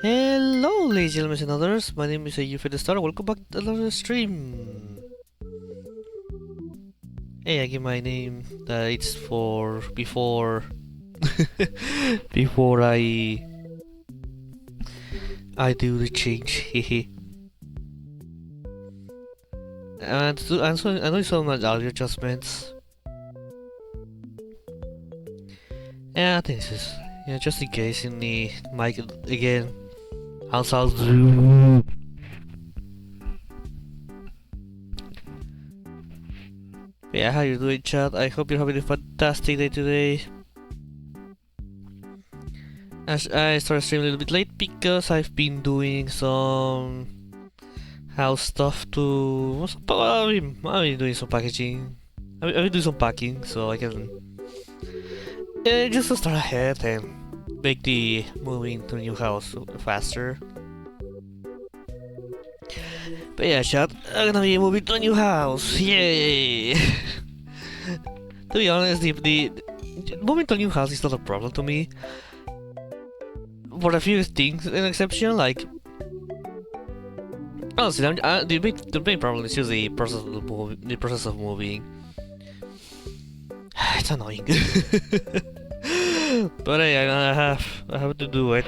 Hello, ladies and gentlemen and others. My name is EduTheVODS. Welcome back to another stream. Hey, I give my name. It's for before before I do the change. Hehe. I know some audio adjustments. Yeah, I think this is just in case in the mic again. How's do? Yeah, how you doing, chat? I hope you're having a fantastic day today. As I started streaming a little bit late because I've been doing some house stuff to. I've been doing some packaging. I've been doing some packing so I can just to start ahead and make the moving to a new house faster. But yeah, chat, I'm gonna be moving to a new house. Yay! To be honest, the moving to a new house is not a problem to me. For a few things, an exception, like honestly, the main problem is just the process of moving. It's annoying, but hey, I have to do it.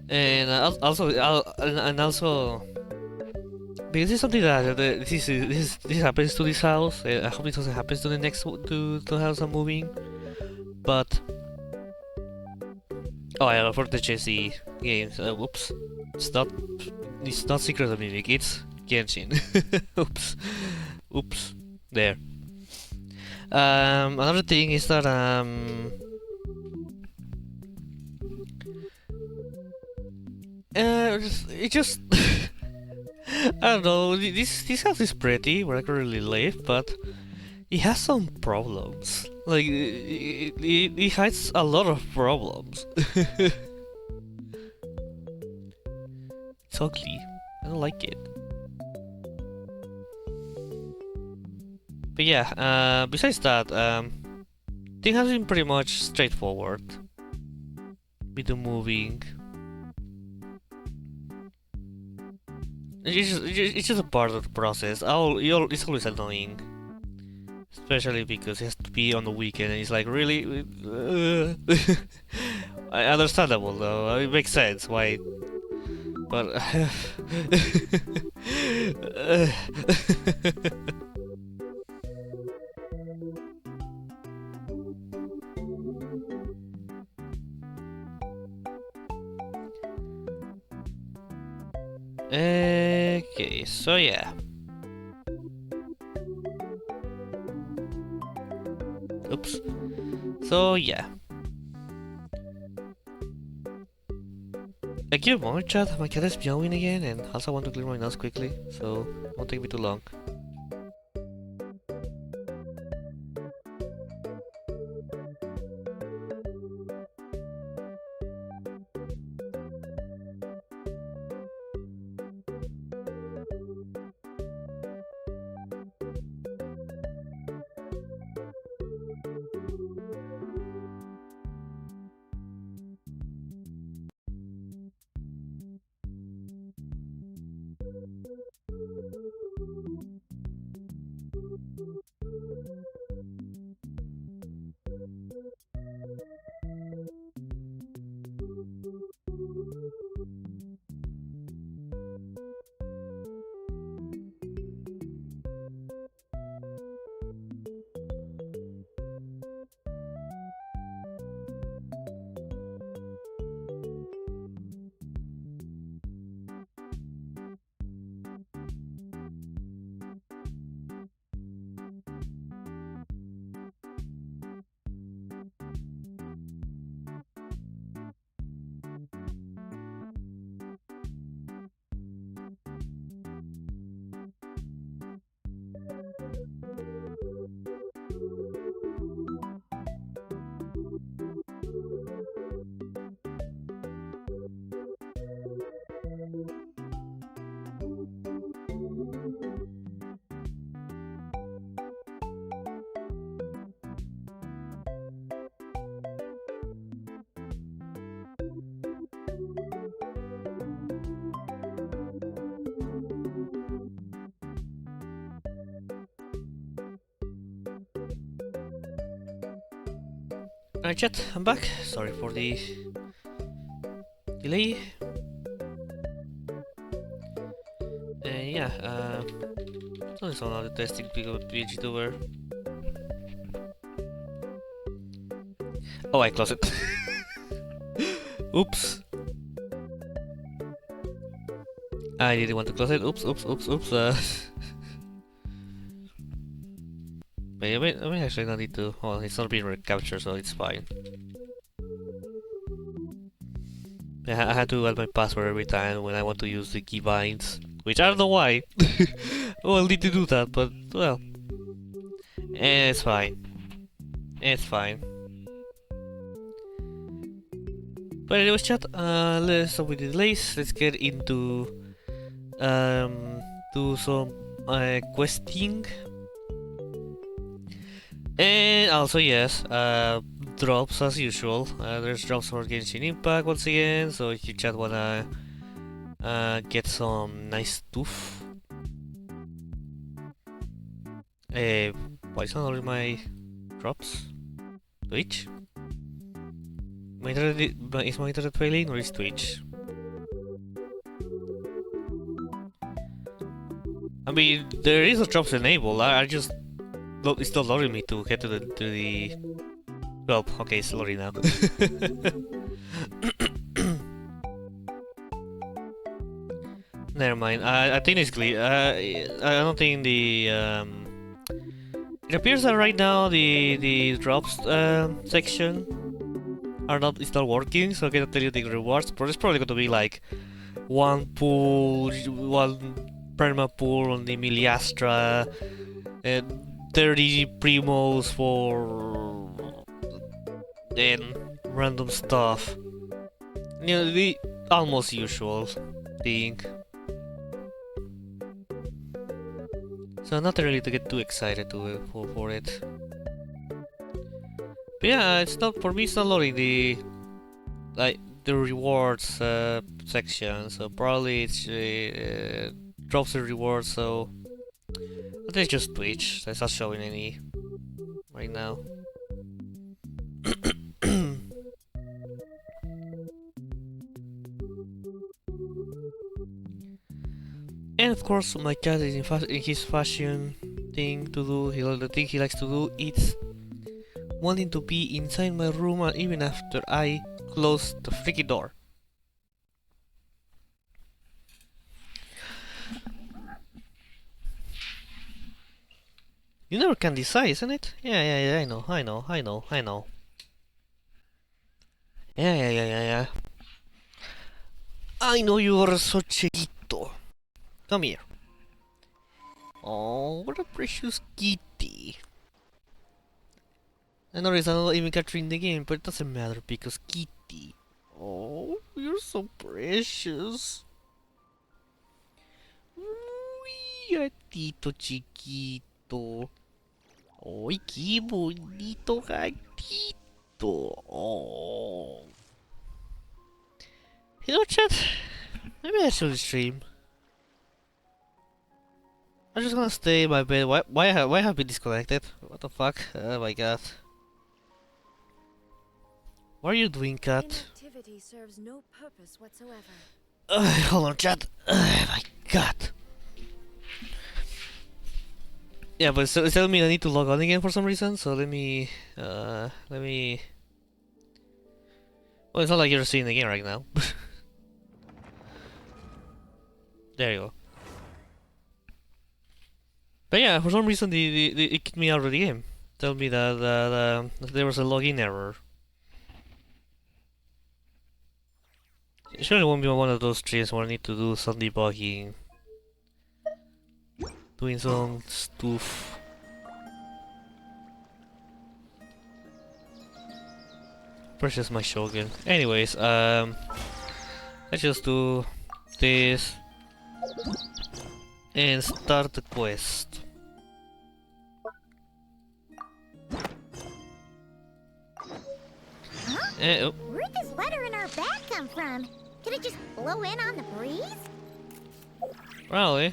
And also because it's something that this happens to this house. I hope it doesn't happen to the next to the house I'm moving. But oh, I forgot to change the games. Whoops, it's not Secret of Mimic. It's Genshin. Oops. There. Another thing is that it just I don't know. This house is pretty where I currently live, but it has some problems. Like it has a lot of problems. It's ugly. I don't like it. But yeah, besides that, thing has been pretty much straightforward with the moving. It's just a part of the process. It's always annoying, especially because it has to be on the weekend, and it's like really. Understandable though. It makes sense why, but. Okay, so yeah. Oops. So yeah. Give a moment, chat. My cat is meowing again, and also I want to clear my nose quickly, so it won't take me too long. Alright chat, I'm back. Sorry for the delay. Yeah, doing some other testing with PhD tuber. Oh, I closed it. Oops. I didn't want to close it. Oops. But I mean, actually, not need to. Well, it's not being recaptured, so it's fine. Yeah, I had to add my password every time when I want to use the keybinds, which I don't know why. Well, need to do that, but well, it's fine. It's fine. But anyways, chat. Let's stop with the delays. Let's get into do some questing. And also, yes, drops as usual. There's drops for Genshin Impact once again, so if you chat wanna get some nice stuff. Why is not all my drops? Twitch? Is my internet failing or is Twitch? I mean, there is a drops enabled. I just it's not loading me to get to the. Well, okay, it's loading now. Never mind. I think basically, I don't think the it appears that right now the drops section is not working. So I can tell you the rewards, but it's probably going to be like one perma pool on the Miliastra, and 30 primos for then random stuff. You know, the almost usual thing. So not really to get too excited for it. But yeah, it's not for me. It's not loading the rewards section. So probably it's drops the rewards. So that's just Twitch. That's not showing any right now. And of course, my cat is in his fashion thing to do. The thing he likes to do is wanting to be inside my room even after I close the freaking door. You never can decide, isn't it? Yeah, I know. Yeah. I know you are so chiquito. Come here. Oh, what a precious kitty. I know I'm not even capturing the game, but it doesn't matter because kitty. Oh, you're so precious. Uy, gatito chiquito. Ay, qué bonito gatito. Oh. You know, chat? Maybe I should stream. I'm just gonna stay in my bed. Why have I been disconnected? What the fuck? Oh my god. What are you doing, cat? Inactivity serves no purpose whatsoever. Hold on, chat. My god. Yeah, but it's telling me I need to log on again for some reason. So let me. Well, it's not like you're seeing the game right now. There you go. But yeah, for some reason it kicked me out of the game. Tell me that there was a login error. It surely won't be one of those streams where I need to do some debugging. Doing some stuff. Purchase my Shogun. Anyways, let's just do this and start the quest. Huh? Where'd this letter in our bag come from? Could it just blow in on the breeze? Probably.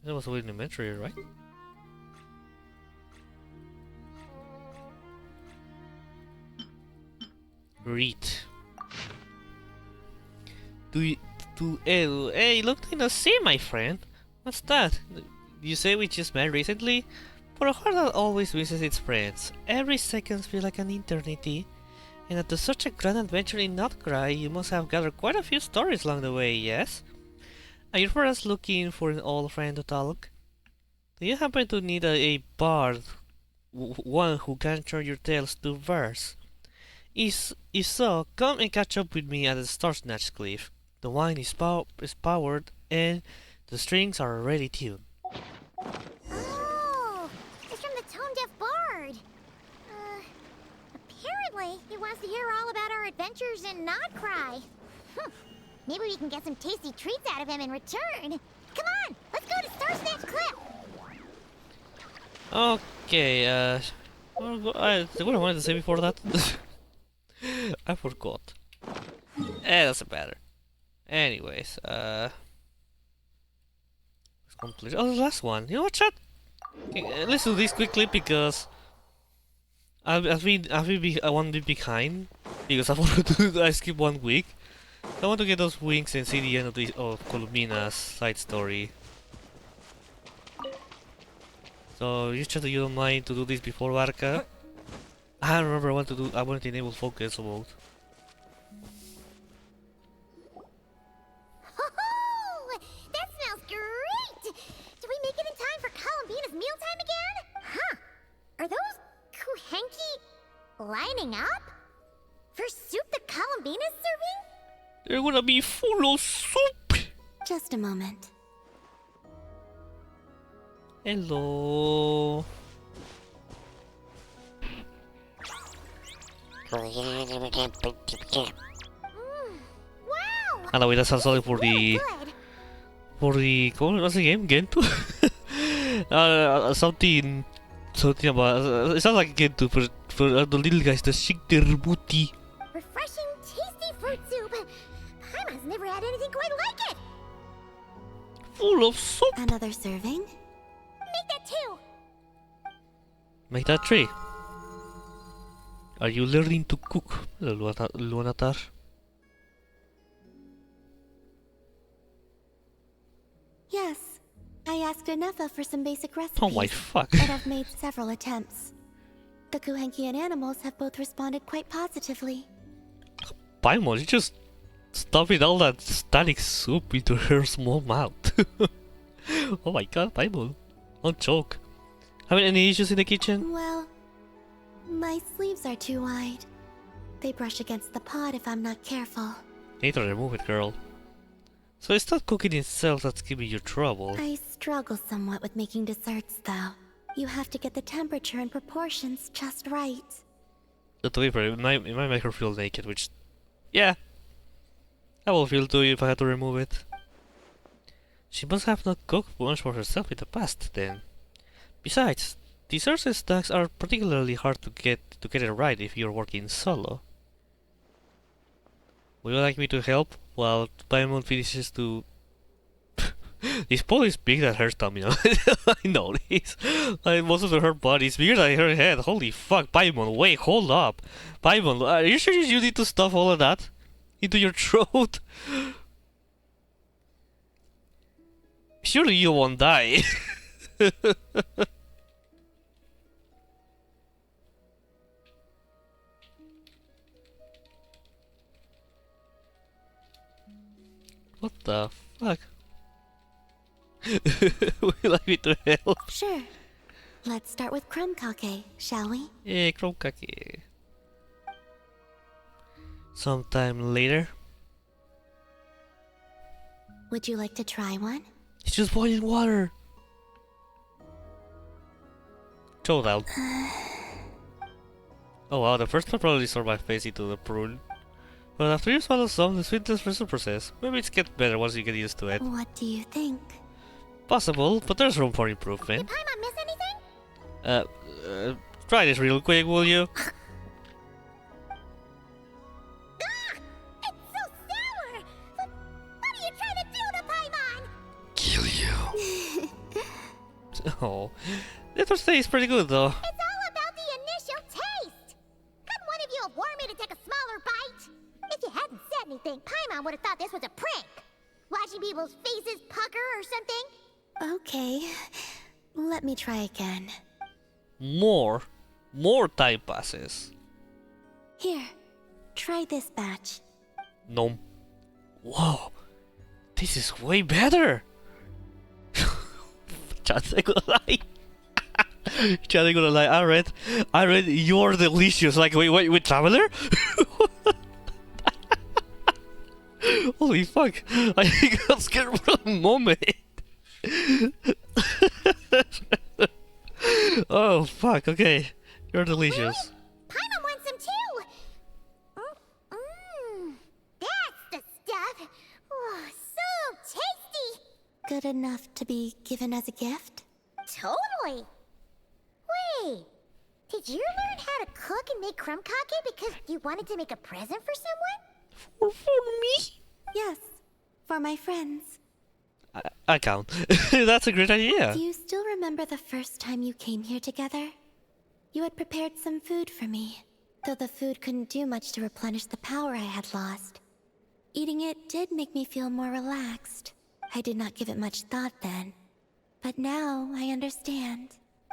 That was within the inventory, right? Read. Hey, long time no see, my friend. What's that? You say we just met recently? For a heart that always misses its friends, every second feels like an eternity. And after such a grand adventure in Notcry, you must have gathered quite a few stories along the way, yes? Are you perhaps looking for an old friend to talk? Do you happen to need a bard? One who can turn your tales to verse? If so, come and catch up with me at the Star Snatch Cliff. The wine is powered and the strings are already tuned. Oh, it's from the Tone Deaf Bard. Apparently, he wants to hear all about our adventures in Notcry. Maybe we can get some tasty treats out of him in return. Come on, let's go to Star Snatch Cliff. Okay, what I wanted to say before that? I forgot. Doesn't matter. Anyways, let's complete. Oh, the last one. You know what, chat? Okay, let's do this quickly because I one bit behind because I want to do. I skip 1 week. I want to get those wings and see the end of the Columina's side story. So you chat, you don't mind to do this before Varka? I remember I want to enable focus mode. Oh, that smells great! Did we make it in time for Columbina's mealtime again? Huh. Are those Kuhenki lining up? For soup that Columbina's serving? They're gonna be full of soup! Just a moment. Hello. Wow! Ah, no, wait, that's sorry for Really the what's the game? Gento? something about it sounds like Gento for the little guys that shake their booty. Refreshing, tasty fruit soup. Paimon's never had anything quite like it. Full of soup. Another serving? Make that too. Make that 3. Are you learning to cook, Luanatar? Yes. I asked Anefa for some basic recipes. Oh my fuck. And I've made several attempts. The Kuhenkian animals have both responded quite positively. Paimon, you just stuffing all that static soup into her small mouth. Oh my god, Paimon. Don't choke. Having any issues in the kitchen? Well, my sleeves are too wide. They brush against the pot if I'm not careful. Need to remove it, girl. So it's not cooking itself that's giving you trouble. I struggle somewhat with making desserts, though. You have to get the temperature and proportions just right. To be fair, it might make her feel naked, which... yeah. I will feel too if I had to remove it. She must have not cooked much for herself in the past, then. Besides, desserts and snacks are particularly hard to get it right if you're working solo. Would you like me to help while Paimon finishes to... This pole is bigger than her stamina. I know this. Like, most of her body is bigger than her head. Holy fuck, Paimon, wait, hold up. Paimon, are you sure you need to stuff all of that into your throat? Surely you won't die. What the fuck? Would you like me to help? Sure. Let's start with crumb kake, shall we? Yeah, krokake. Sometime later. Would you like to try one? It's just boiling water. Showdown. Oh wow, the first one probably saw my face into the prune. But after you swallow some, the sweetness reciprocates. Maybe it gets better once you get used to it. What do you think? Possible, but there's room for improvement. Did Paimon miss anything? Try this real quick, will you? Ah! It's so sour! What are you trying to do to Paimon? Kill you. Oh, that was tastes pretty good though. It's all about the initial taste! Couldn't one of you have warned me to take a smaller bite? people's faces pucker or something? Okay, let me try again. More time passes. Here, try this batch. No. Whoa, this is way better. Chat, I'm gonna lie. Chat, I'm gonna lie. I read you're delicious. Like, wait, Traveler? Holy fuck! I got scared for a moment. Oh fuck! Okay, you're delicious. Paimon wants some too! That's the stuff! Oh, so tasty! Good enough to be given as a gift? Totally! Wait, did you learn how to cook and make crumb kake because you wanted to make a present for someone? For me? Yes, for my friends. I count. That's a great idea. Do you still remember the first time you came here together? You had prepared some food for me, though the food couldn't do much to replenish the power I had lost. Eating it did make me feel more relaxed. I did not give it much thought then, but now I understand.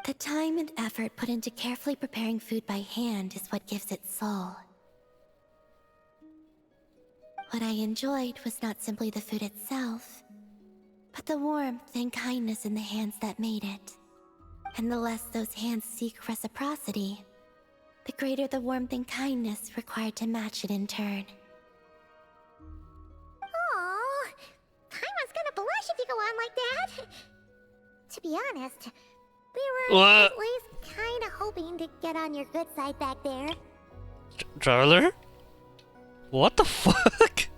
The time and effort put into carefully preparing food by hand is what gives it soul. What I enjoyed was not simply the food itself, but the warmth and kindness in the hands that made it. And the less those hands seek reciprocity, the greater the warmth and kindness required to match it in turn. Oh, Paimon's gonna blush if you go on like that. To be honest, we were What? at least kinda hoping to get on your good side back there. Traveler? What the fuck?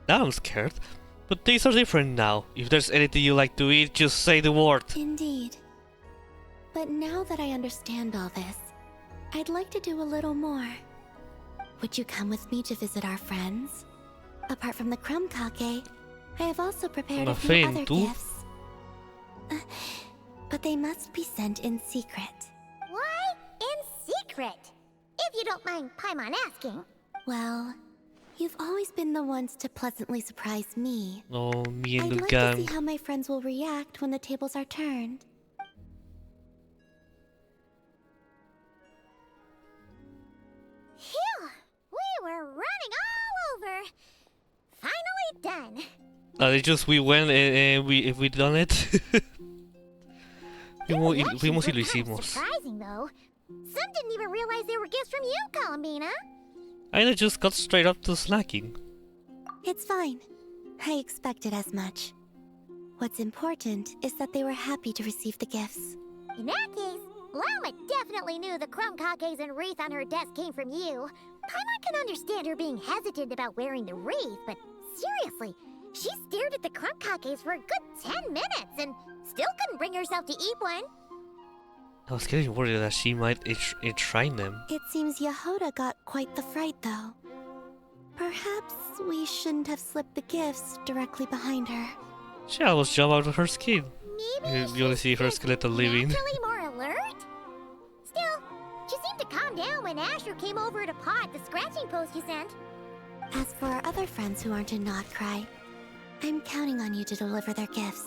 Now I'm scared. But things are different now. If there's anything you like to eat, just say the word. Indeed. But now that I understand all this, I'd like to do a little more. Would you come with me to visit our friends? Apart from the crumb kake, I have also prepared a few other gifts. But they must be sent in secret. What? In secret? If you don't mind Paimon asking. Well, you've always been the ones to pleasantly surprise me. Oh, me and I'd the like gang. to see how my friends will react when the tables are turned. Phew! We were running all over. Finally done. We went and if we done it. Vimos y lo hicimos. Surprising though. Some didn't even realize they were gifts from you, Columbina. I just got straight up to snacking. It's fine. I expected as much. What's important is that they were happy to receive the gifts. In that case, Lama definitely knew the crumb cakes and wreath on her desk came from you. Paimon can understand her being hesitant about wearing the wreath, but seriously, she stared at the crumb cakes for a good 10 minutes and still couldn't bring herself to eat one. I was getting worried that she might enshrine them. It seems Yehoda got quite the fright, though. Perhaps we shouldn't have slipped the gifts directly behind her. She almost jumped out of her skin. Maybe You only see her skeleton living. naturally more alert? Still, she seemed to calm down when Asher came over to pot the scratching post you sent. As for our other friends who aren't in Notcry, I'm counting on you to deliver their gifts.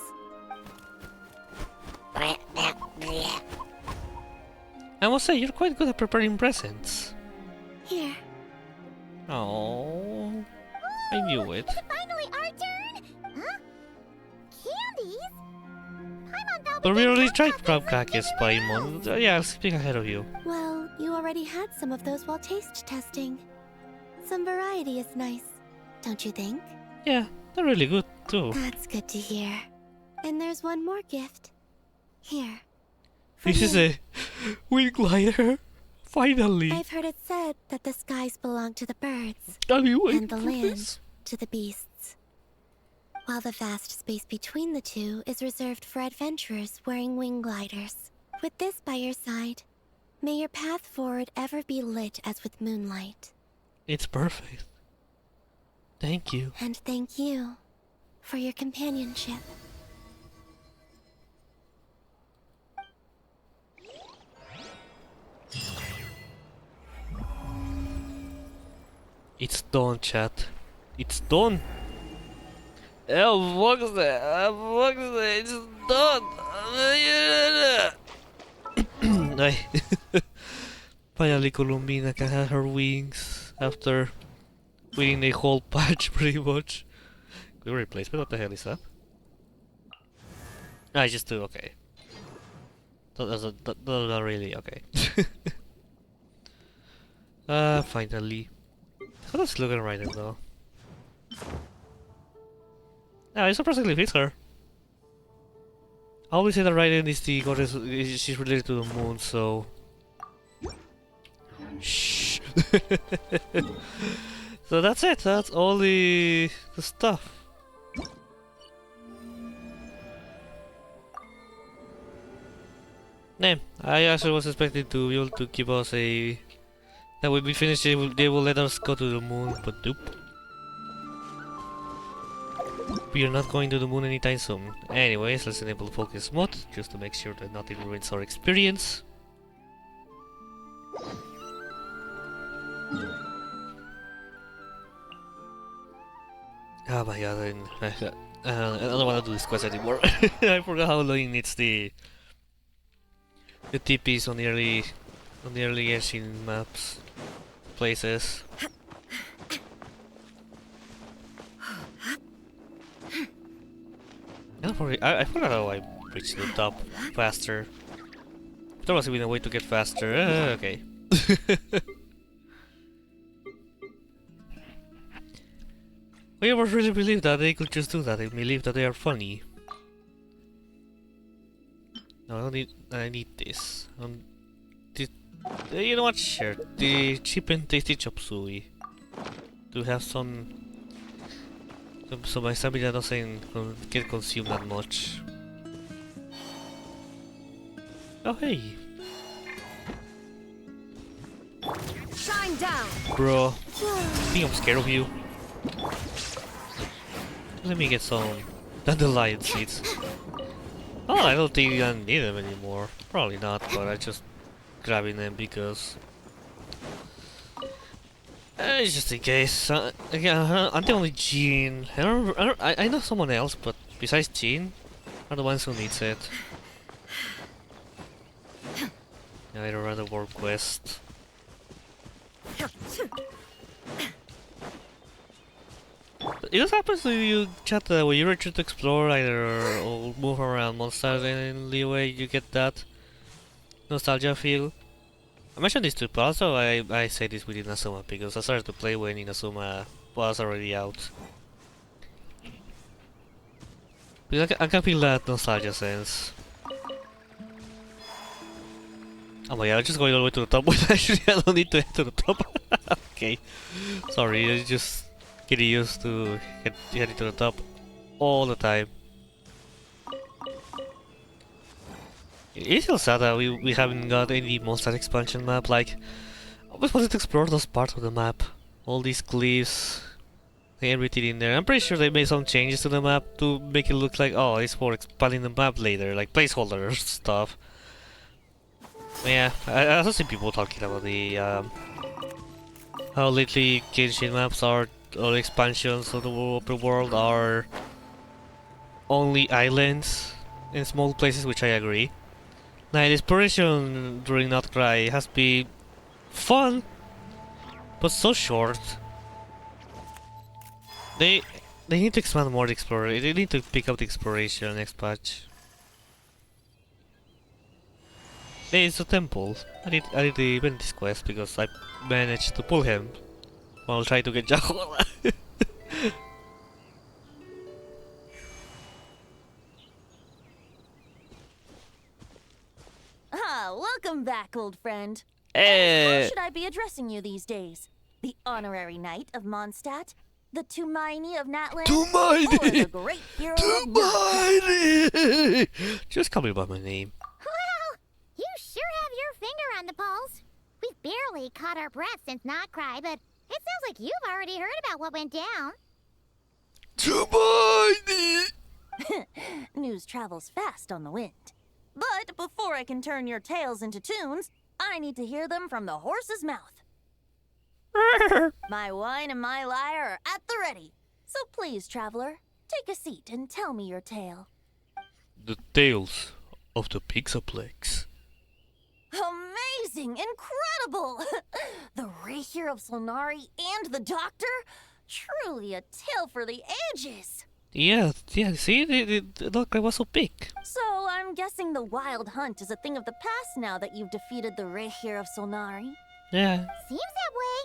I must say, you're quite good at preparing presents. Here. Oh, I knew it. Is it finally our turn? Huh? Candies? Paimon thought But we did already crumb tried crab cakes cakes, and everywhere Paimon. else. Yeah, I'm skipping ahead of you. Well, you already had some of those while taste testing. Some variety is nice, don't you think? Yeah, they're really good too. That's good to hear. And there's one more gift. Here. For This is you. a wing glider. Finally. I've heard it said that the skies belong to the birds, I've been waiting and the for land this. to the beasts. While the vast space between the two is reserved for adventurers wearing wing gliders. With this by your side, may your path forward ever be lit as with moonlight. It's perfect. Thank you. And thank you for your companionship. It's done, chat. It's done. Mondstadt! Mondstadt! It's done! Ay. Finally, Columbina can have her wings after winning the whole patch, pretty much. Good replacement, what the hell is that? I just do, okay. That's not really, okay. Finally. How does looking right now, though? Yeah, it surprisingly fits her. I always say that Raiden is the goddess, she's related to the moon, so... Shh! So that's it, that's all the stuff. Nah, I actually was expecting to be able to give us a... That when we finish it, they will let us go to the moon, but nope. We are not going to the moon anytime soon. Anyways, let's enable focus mode, just to make sure that nothing ruins our experience. Oh my god, I don't want to do this quest anymore. I forgot how long it needs the TPs on the early Genshin maps places. I forgot how I reached the top faster. There must have been a way to get faster. Okay. We ever really believe that they could just do that? They believe that they are funny. No, I need this. You know what? Sure. The cheap and tasty chop suey. To have some so my stamina doesn't get consumed that much. Oh hey. Shine down. Bro. I think I'm scared of you. Let me get some dandelion seeds. Oh, I don't think I need them anymore. Probably not, but I just grabbing them because it's just in case. Again, I'm the only Jean. I know someone else, but besides Jean, are the ones who needs it. Yeah, I'd rather work quest. It just happens to you, chat, that when you return to explore either or move around Mondstadt in Leeway, you get that nostalgia feel. I mentioned this too, but also I say this with Inazuma because I started to play when Inazuma was already out. Because I can feel that nostalgia sense. Oh my god, I'm just going all the way to the top when actually I don't need to head to the top. Okay, sorry, I just getting used to heading to the top all the time. It's still sad that we haven't got any Mondstadt expansion map. Like, I always wanted to explore those parts of the map. All these cliffs, everything in there. I'm pretty sure they made some changes to the map to make it look like, oh, it's for expanding the map later, like placeholder stuff. Yeah, I also see people talking about the how lately Genshin maps are, or expansions of the open world are only islands in small places, which I agree. Now, the exploration during Outcry has been fun, but so short. They need to expand more the exploration. They need to pick up the exploration next patch. There is a temple. I did the Ventis quest because I managed to pull him while trying to get Jahola. Ah, welcome back, old friend. How should I be addressing you these days? The honorary knight of Mondstadt? The Tumaini of Natland? Or the great hero of Tumaini! Just call me by my name. Well, you sure have your finger on the pulse. We've barely caught our breath since Notcry, but it sounds like you've already heard about what went down. Tumaini! News travels fast on the wind. But before I can turn your tales into tunes, I need to hear them from the horse's mouth. My wine and my lyre are at the ready. So please, traveler, Take a seat and tell me your tale. The tales of the Pixaplex. Amazing! Incredible! The Rahier of Solnari and the Doctor? Truly a tale for the ages! Yeah, see, the dog was so big. So, I'm guessing the Wild Hunt is a thing of the past now that you've defeated the Rahier of Solnari? Yeah. Seems that way.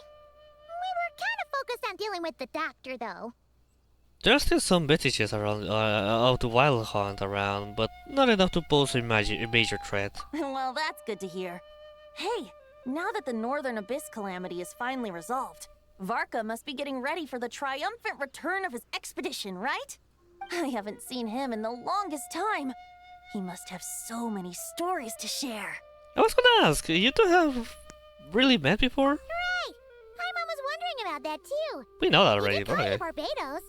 We were kind of focused on dealing with the Doctor, though. There are still some vestiges around of the Wild Hunt around, but not enough to pose a major threat. Well, that's good to hear. Hey, now that the Northern Abyss calamity is finally resolved, Varka must be getting ready for the triumphant return of his expedition, right? I haven't seen him in the longest time. He must have so many stories to share. I was gonna ask, you two have really met before? Right! Paimon was wondering about that, too. We know that He already, did but come okay. to Barbados.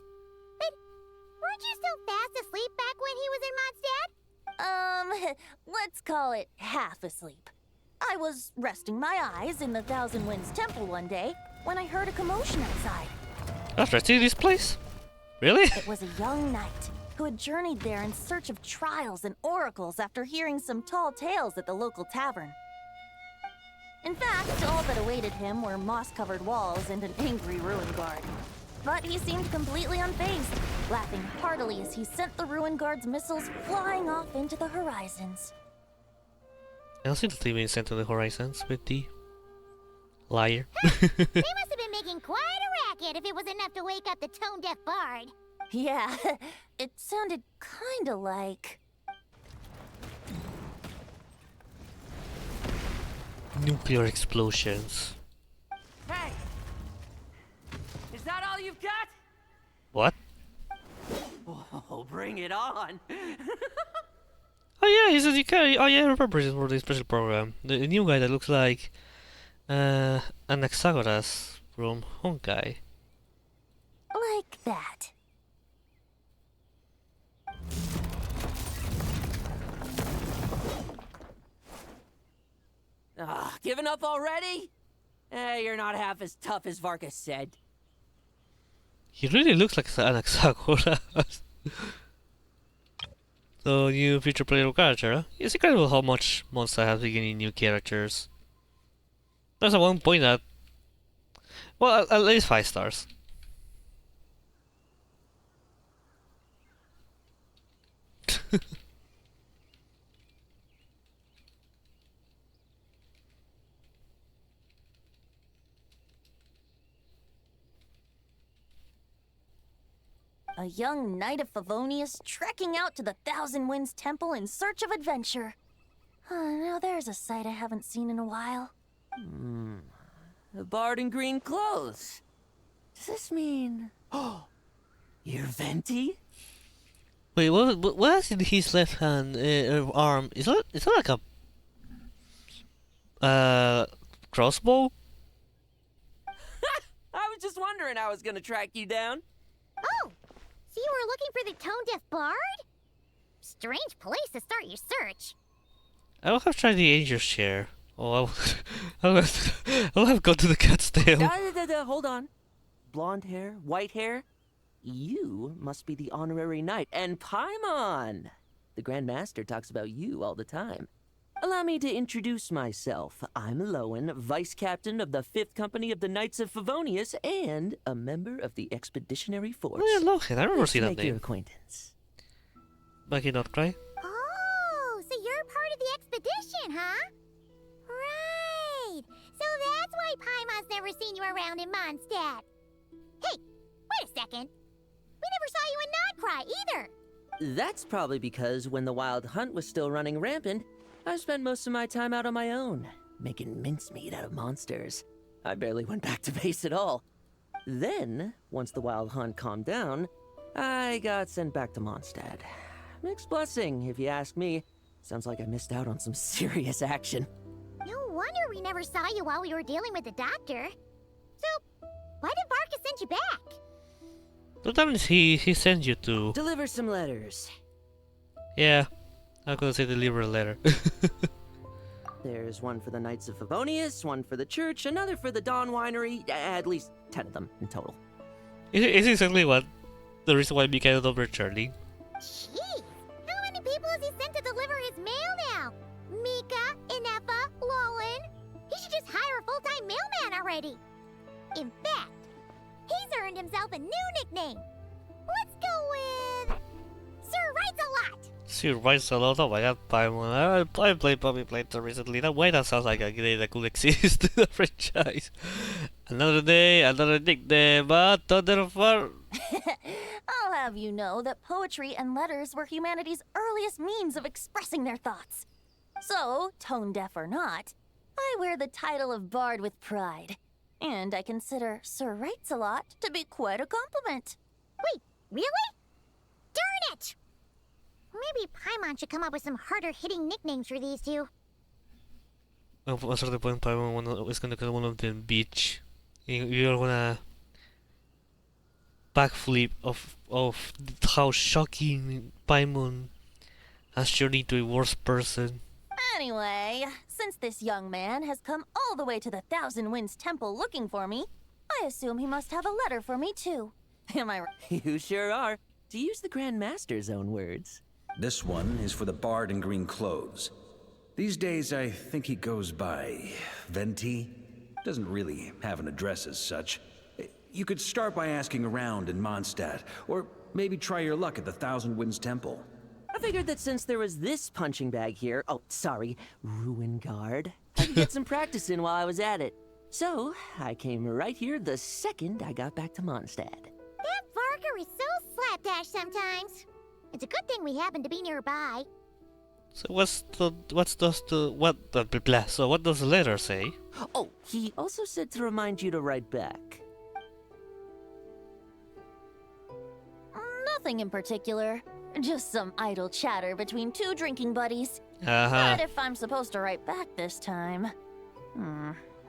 But weren't you still fast asleep back when he was in Mondstadt? Let's call it half asleep. I was resting my eyes in the Thousand Winds Temple one day when I heard a commotion outside. After I see this place? Really? It was a young knight who had journeyed there in search of trials and oracles after hearing some tall tales at the local tavern. In fact, all that awaited him were moss-covered walls and an angry ruin guard. But he seemed completely unfazed, laughing heartily as he sent the ruin guard's missiles flying off into the horizons. I don't see the TV sent to the horizons with the liar. They must have been making quite a racket if it was enough to wake up the tone-deaf bard. Yeah, it sounded kinda like... Nuclear explosions. Hey! Is that all you've got? What? Oh, bring it on! Oh yeah, he says you can. Oh yeah, I remember this for the special program. The new guy that looks like an Hexagoras from Honkai. like that. Giving up already? You're not half as tough as Varka said. He really looks like an Hexagoras. So, new future player character, huh? It's incredible how much Mondstadt has been getting new characters. There's at one point that... well, at least 5 stars. A young knight of Favonius trekking out to the Thousand Winds Temple in search of adventure. Now there's a sight I haven't seen in a while. A bard in green clothes. Does this mean... oh, you're Venti? Wait, what is in his left hand arm? Is that like a crossbow? I was just wondering how I was gonna track you down. Oh, so you were looking for the tone-deaf bard? Strange place to start your search. I will have tried the angel's chair. Oh, I'll have gone to the cat's tail. Hold on. Blonde hair, white hair. You must be the honorary knight, and Paimon! The Grand Master talks about you all the time. Allow me to introduce myself. I'm Lowen, Vice Captain of the 5th Company of the Knights of Favonius, and a member of the Expeditionary Force. Oh yeah, Logan, I remember Nice to seeing that make your name. acquaintance. Back in Not Cry. Oh, so you're part of the expedition, huh? Right. So that's why Paimon's never seen you around in Mondstadt. Hey, wait a second. We never saw you in Nodcry either. That's probably because when the Wild Hunt was still running rampant, I spent most of my time out on my own, making mincemeat out of monsters. I barely went back to base at all. Then, once the Wild Hunt calmed down, I got sent back to Mondstadt. Mixed blessing, if you ask me. Sounds like I missed out on some serious action. No wonder we never saw you while we were dealing with the doctor. So, why did Varka send you back? Sometimes he sends you to... Deliver some letters. yeah, I'm gonna say deliver a letter. There's one for the Knights of Favonius, one for the church, another for the Dawn Winery, at least 10 of them in total. It's exactly what the reason why Mika is not returning. Jeez, how many people has he sent to deliver his mail now? Mika, Inepa, Lolan. He should just hire a full-time mailman already. In fact, he's earned himself a new nickname. Let's go with Sir Writes-A-Lot. Sir Writes-A-Lot, oh my god, Paimon. I probably played it recently. That way that sounds like a game that could exist in the franchise. Another day, another nickname, but far. I'll have you know that poetry and letters were humanity's earliest means of expressing their thoughts. So, tone deaf or not, I wear the title of Bard with pride. And I consider Sir Writes-A-Lot to be quite a compliment. Wait, really? Darn it! Maybe Paimon should come up with some harder-hitting nicknames for these two. A certain point, Paimon is gonna call one of them Beach. You're gonna backflip of how shocking Paimon has turned into a worse person. Anyway, since this young man has come all the way to the Thousand Winds Temple looking for me, I assume he must have a letter for me too. Am I right? You sure are. To use the Grand Master's own words. This one is for the bard in green clothes. These days, I think he goes by Venti. Doesn't really have an address as such. You could start by asking around in Mondstadt, or maybe try your luck at the Thousand Winds Temple. I figured that since there was this punching bag here, Ruin Guard, I could get some practice in while I was at it. So, I came right here the second I got back to Mondstadt. That Varka is so slapdash sometimes. It's a good thing we happen to be nearby. So what does the letter say? Oh, he also said to remind you to write back. Nothing in particular. Just some idle chatter between two drinking buddies. Uh-huh. But if I'm supposed to write back this time,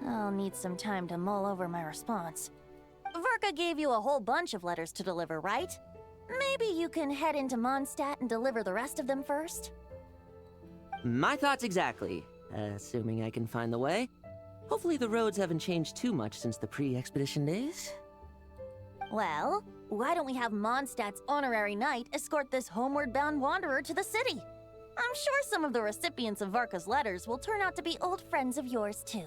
I'll need some time to mull over my response. Varka gave you a whole bunch of letters to deliver, right? Maybe you can head into Mondstadt and deliver the rest of them first? My thoughts exactly. Assuming I can find the way. Hopefully the roads haven't changed too much since the pre-expedition days. Well, why don't we have Mondstadt's honorary knight escort this homeward-bound wanderer to the city? I'm sure some of the recipients of Varka's letters will turn out to be old friends of yours, too.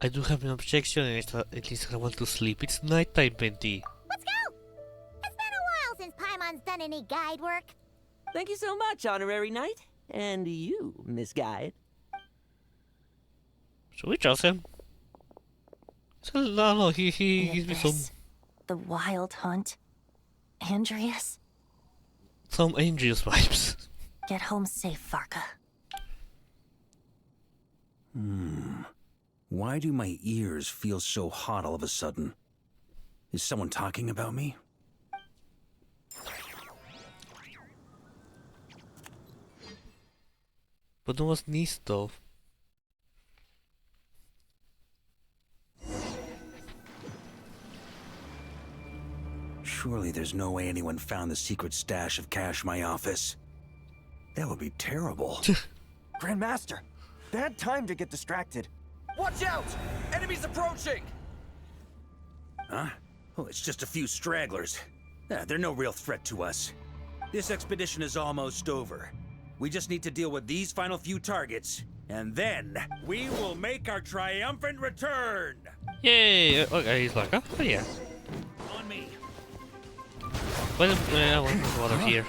I do have an objection, at least I want to sleep. It's nighttime, Venti. Let's go! It's been a while since Paimon's done any guide work. Thank you so much, honorary knight. And you, Miss Guide. So we trust him. So, no, he gives me some... The Wild Hunt? Andreas? Some Andreas vibes. Get home safe, Varka. Why do my ears feel so hot all of a sudden? Is someone talking about me? But no was nice though. Surely there's no way anyone found the secret stash of cash in my office. That would be terrible. Grandmaster, bad time to get distracted. Watch out! Enemies approaching! Huh? Oh, it's just a few stragglers. They're no real threat to us. This expedition is almost over. We just need to deal with these final few targets, and then we will make our triumphant return! Yay! Okay, he's like, oh yeah. On me. Well, I want water here.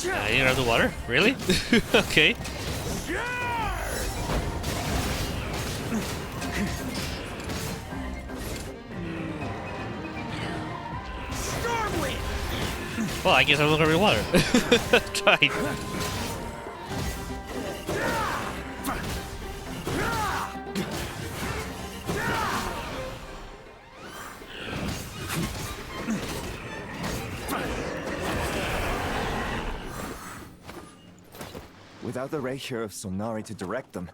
You have the water? Really? Okay. Well, I guess I'm not gonna be water. Try. Without the Reikir of Sonari to direct them,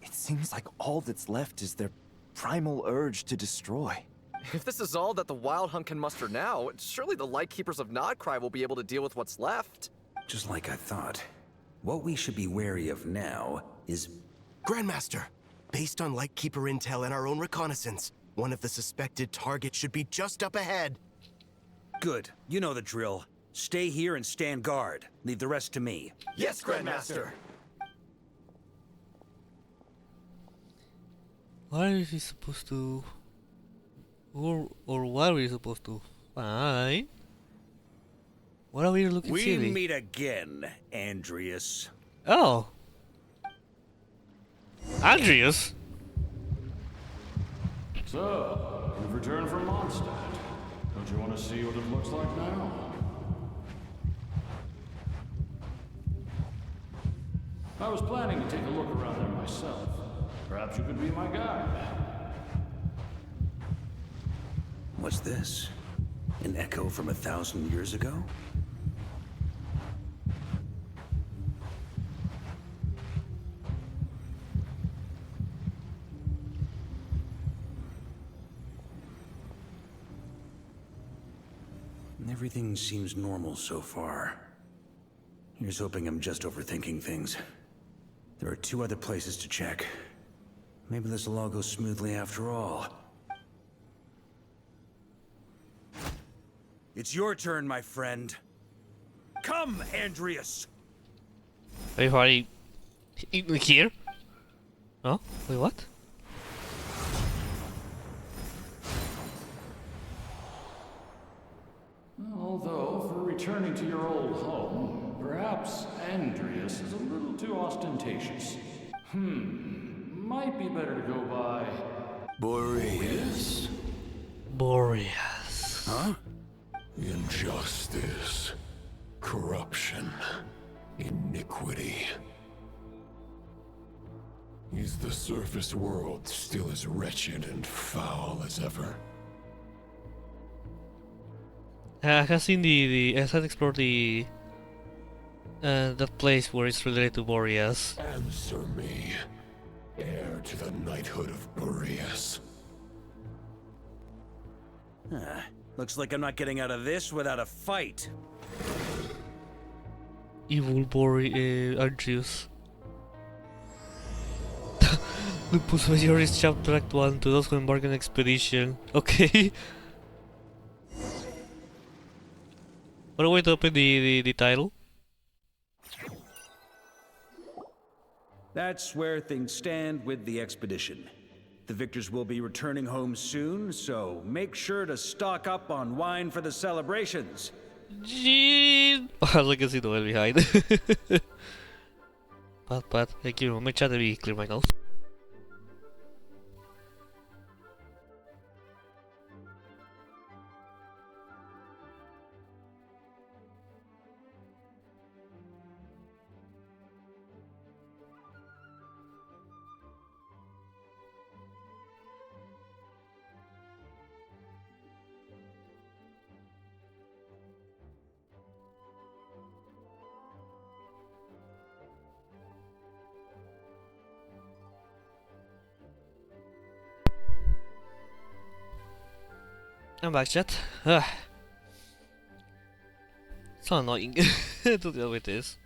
it seems like all that's left is their primal urge to destroy. If this is all that the Wild Hunt can muster now, surely the Lightkeepers of Nodcry will be able to deal with what's left. Just like I thought. What we should be wary of now is... Grandmaster, based on Lightkeeper intel and our own reconnaissance, One of the suspected targets should be just up ahead. Good. You know the drill. Stay here and stand guard. Leave the rest to me. Yes, Grandmaster! What are we supposed to... Or what are we supposed to find? What are we looking for? We meet again, Andreas. Oh! Andreas? So, you've returned from Mondstadt. Don't you want to see what it looks like now? I was planning to take a look around there myself. Perhaps you could be my guide. What's this? An echo from 1,000 years ago? Everything seems normal so far. Here's hoping I'm just overthinking things. There are 2 other places to check. Maybe this will all go smoothly after all. It's your turn, my friend. Come, Andreas! Wait, are you... here? Oh? Wait, what? Although, for returning to your old home, perhaps Andreas is a little too ostentatious. Might be better to go by... Boreas. Boreas. Huh? Injustice. Corruption. Iniquity. Is the surface world still as wretched and foul as ever? I have seen I have explored that place where it's related to Boreas. Answer me, heir to the knighthood of Boreas. Looks like I'm not getting out of this without a fight. Evil Andreas. Lupus Majoris Chapter Act 1 to those who embark on an expedition. Okay. What a way to open the title. That's where things stand with the expedition. The victors will be returning home soon, so make sure to stock up on wine for the celebrations. Jeez! I can see the well behind. Pat, thank you. Make sure to clear my nose. I'm back, chat. So annoying to deal with this.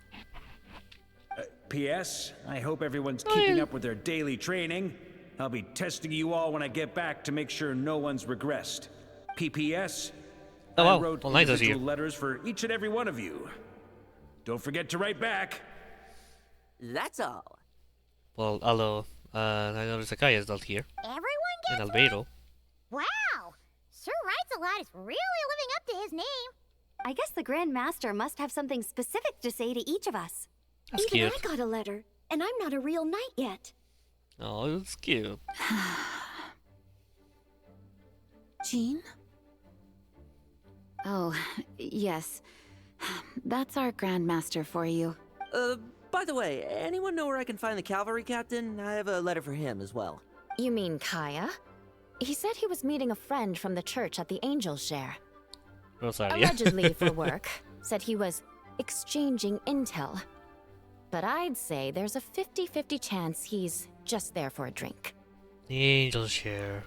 P.S. I hope everyone's keeping up with their daily training. I'll be testing you all when I get back to make sure no one's regressed. P.P.S. Oh, wow. I wrote Nice of individual you. letters for each and every one of you. Don't forget to write back. That's all. Well, although I noticed Sakai is not here. Everyone And gets Albedo. Wow! Sir Writes-A-Lot is really living up to his name. I guess the Grand Master must have something specific to say to each of us. That's Even cute. I got a letter, and I'm not a real knight yet. Oh, it's cute. Jean? Oh, yes. That's our Grand Master for you. By the way, anyone know where I can find the cavalry captain? I have a letter for him as well. You mean Kaya? He said he was meeting a friend from the church at the Angel Share. Rosaria. Allegedly for work. Said he was exchanging intel. But I'd say there's a 50-50 chance he's just there for a drink. The Angel Share.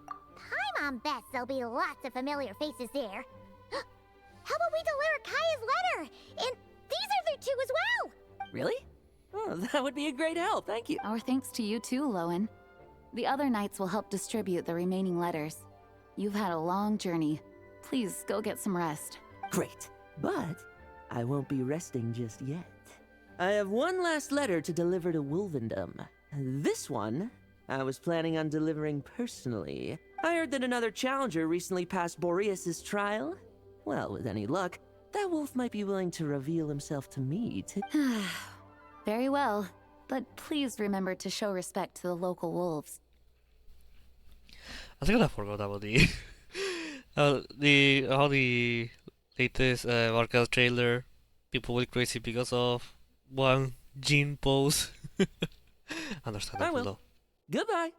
Hi, Mom bets there'll be lots of familiar faces there. How about we deliver Kaya's letter? And these are there too as well! Really? Oh, that would be a great help, thank you. Our thanks to you too, Lowen. The other knights will help distribute the remaining letters. You've had a long journey. Please go get some rest. Great, but I won't be resting just yet. I have one last letter to deliver to Wolvendom. This one, I was planning on delivering personally. I heard that another challenger recently passed Boreas's trial. Well, with any luck, that wolf might be willing to reveal himself to me, too. Very well, but please remember to show respect to the local wolves. I think I forgot about the how the latest Varka trailer people went crazy because of one Jean pose. Understandable I will. though. Goodbye.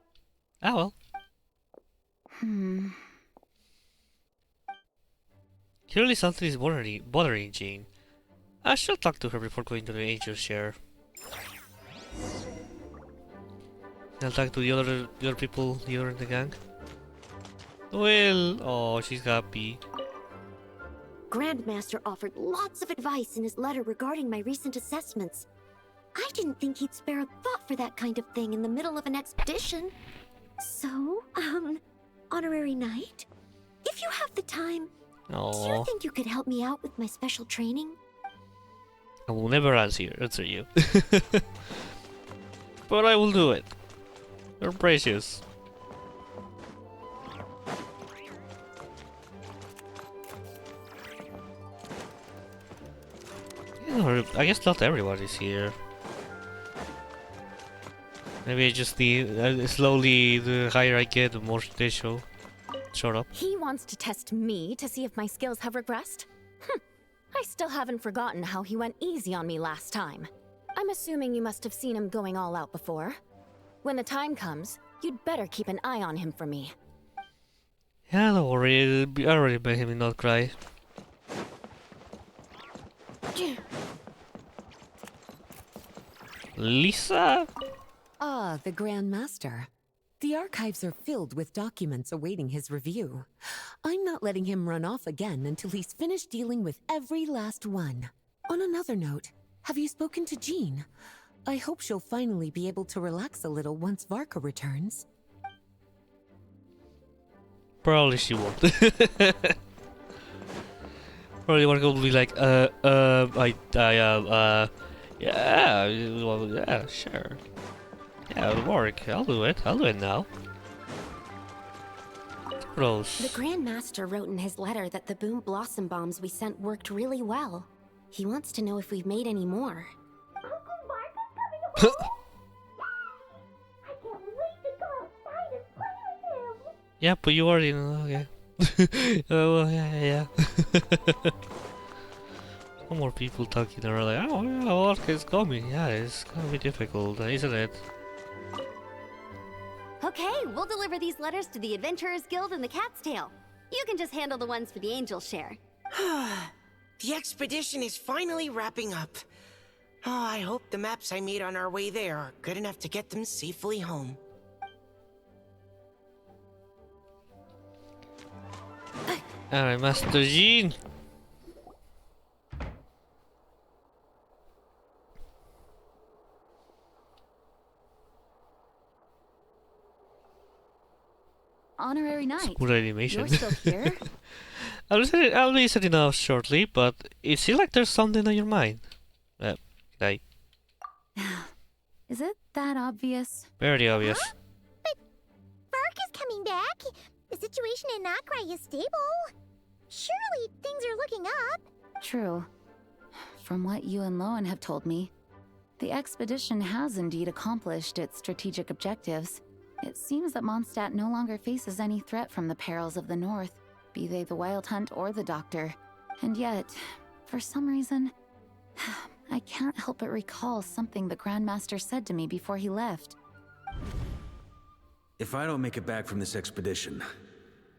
Ah well. Clearly something is bothering Jean. I should talk to her before going to the angel share. I'll talk to the other people, the other in the gang. Well, oh, she's happy. Grandmaster offered lots of advice in his letter regarding my recent assessments. I didn't think he'd spare a thought for that kind of thing in the middle of an expedition. So, Honorary Knight, if you have the time, do you think you could help me out with my special training? I will never answer you. But I will do it. You're precious. I guess not everyone is here. Maybe I just need slowly. The higher I get, the more they show up. He wants to test me to see if my skills have regressed? I still haven't forgotten how he went easy on me last time. I'm assuming you must have seen him going all out before. When the time comes, you'd better keep an eye on him for me. Yeah, don't worry. I already made him not cry. Lisa? Ah, the Grand Master. The archives are filled with documents awaiting his review. I'm not letting him run off again until he's finished dealing with every last one. On another note, have you spoken to Jean? I hope she'll finally be able to relax a little once Varka returns. Probably she won't. Probably Varka will be like, yeah, well, yeah, sure. Yeah, it'll work. I'll do it now. Gross. The Grand Master wrote in his letter that the Boom Blossom bombs we sent worked really well. He wants to know if we've made any more. Yeah, but you already know, okay. Oh, well, yeah. Some more people talking are like, oh yeah, Varka is coming. Yeah, it's gonna be difficult, isn't it? Okay, we'll deliver these letters to the Adventurers Guild and the Cat's Tail. You can just handle the ones for the Angel Share. The expedition is finally wrapping up. Oh, I hope the maps I made on our way there are good enough to get them safely home. Alright, Master Jean. Honorary Knight. Good animation. You're still here? I'll be setting off shortly, but it seems like there's something on your mind. Like, Is it that obvious? very obvious. Huh? But Varka's coming back. The situation in Nakrai is stable. Surely things are looking up. True. From what you and Lowen have told me, the expedition has indeed accomplished its strategic objectives. It seems that Mondstadt no longer faces any threat from the perils of the North, be they the Wild Hunt or the Doctor. And yet, for some reason, I can't help but recall something the Grandmaster said to me before he left. If I don't make it back from this expedition,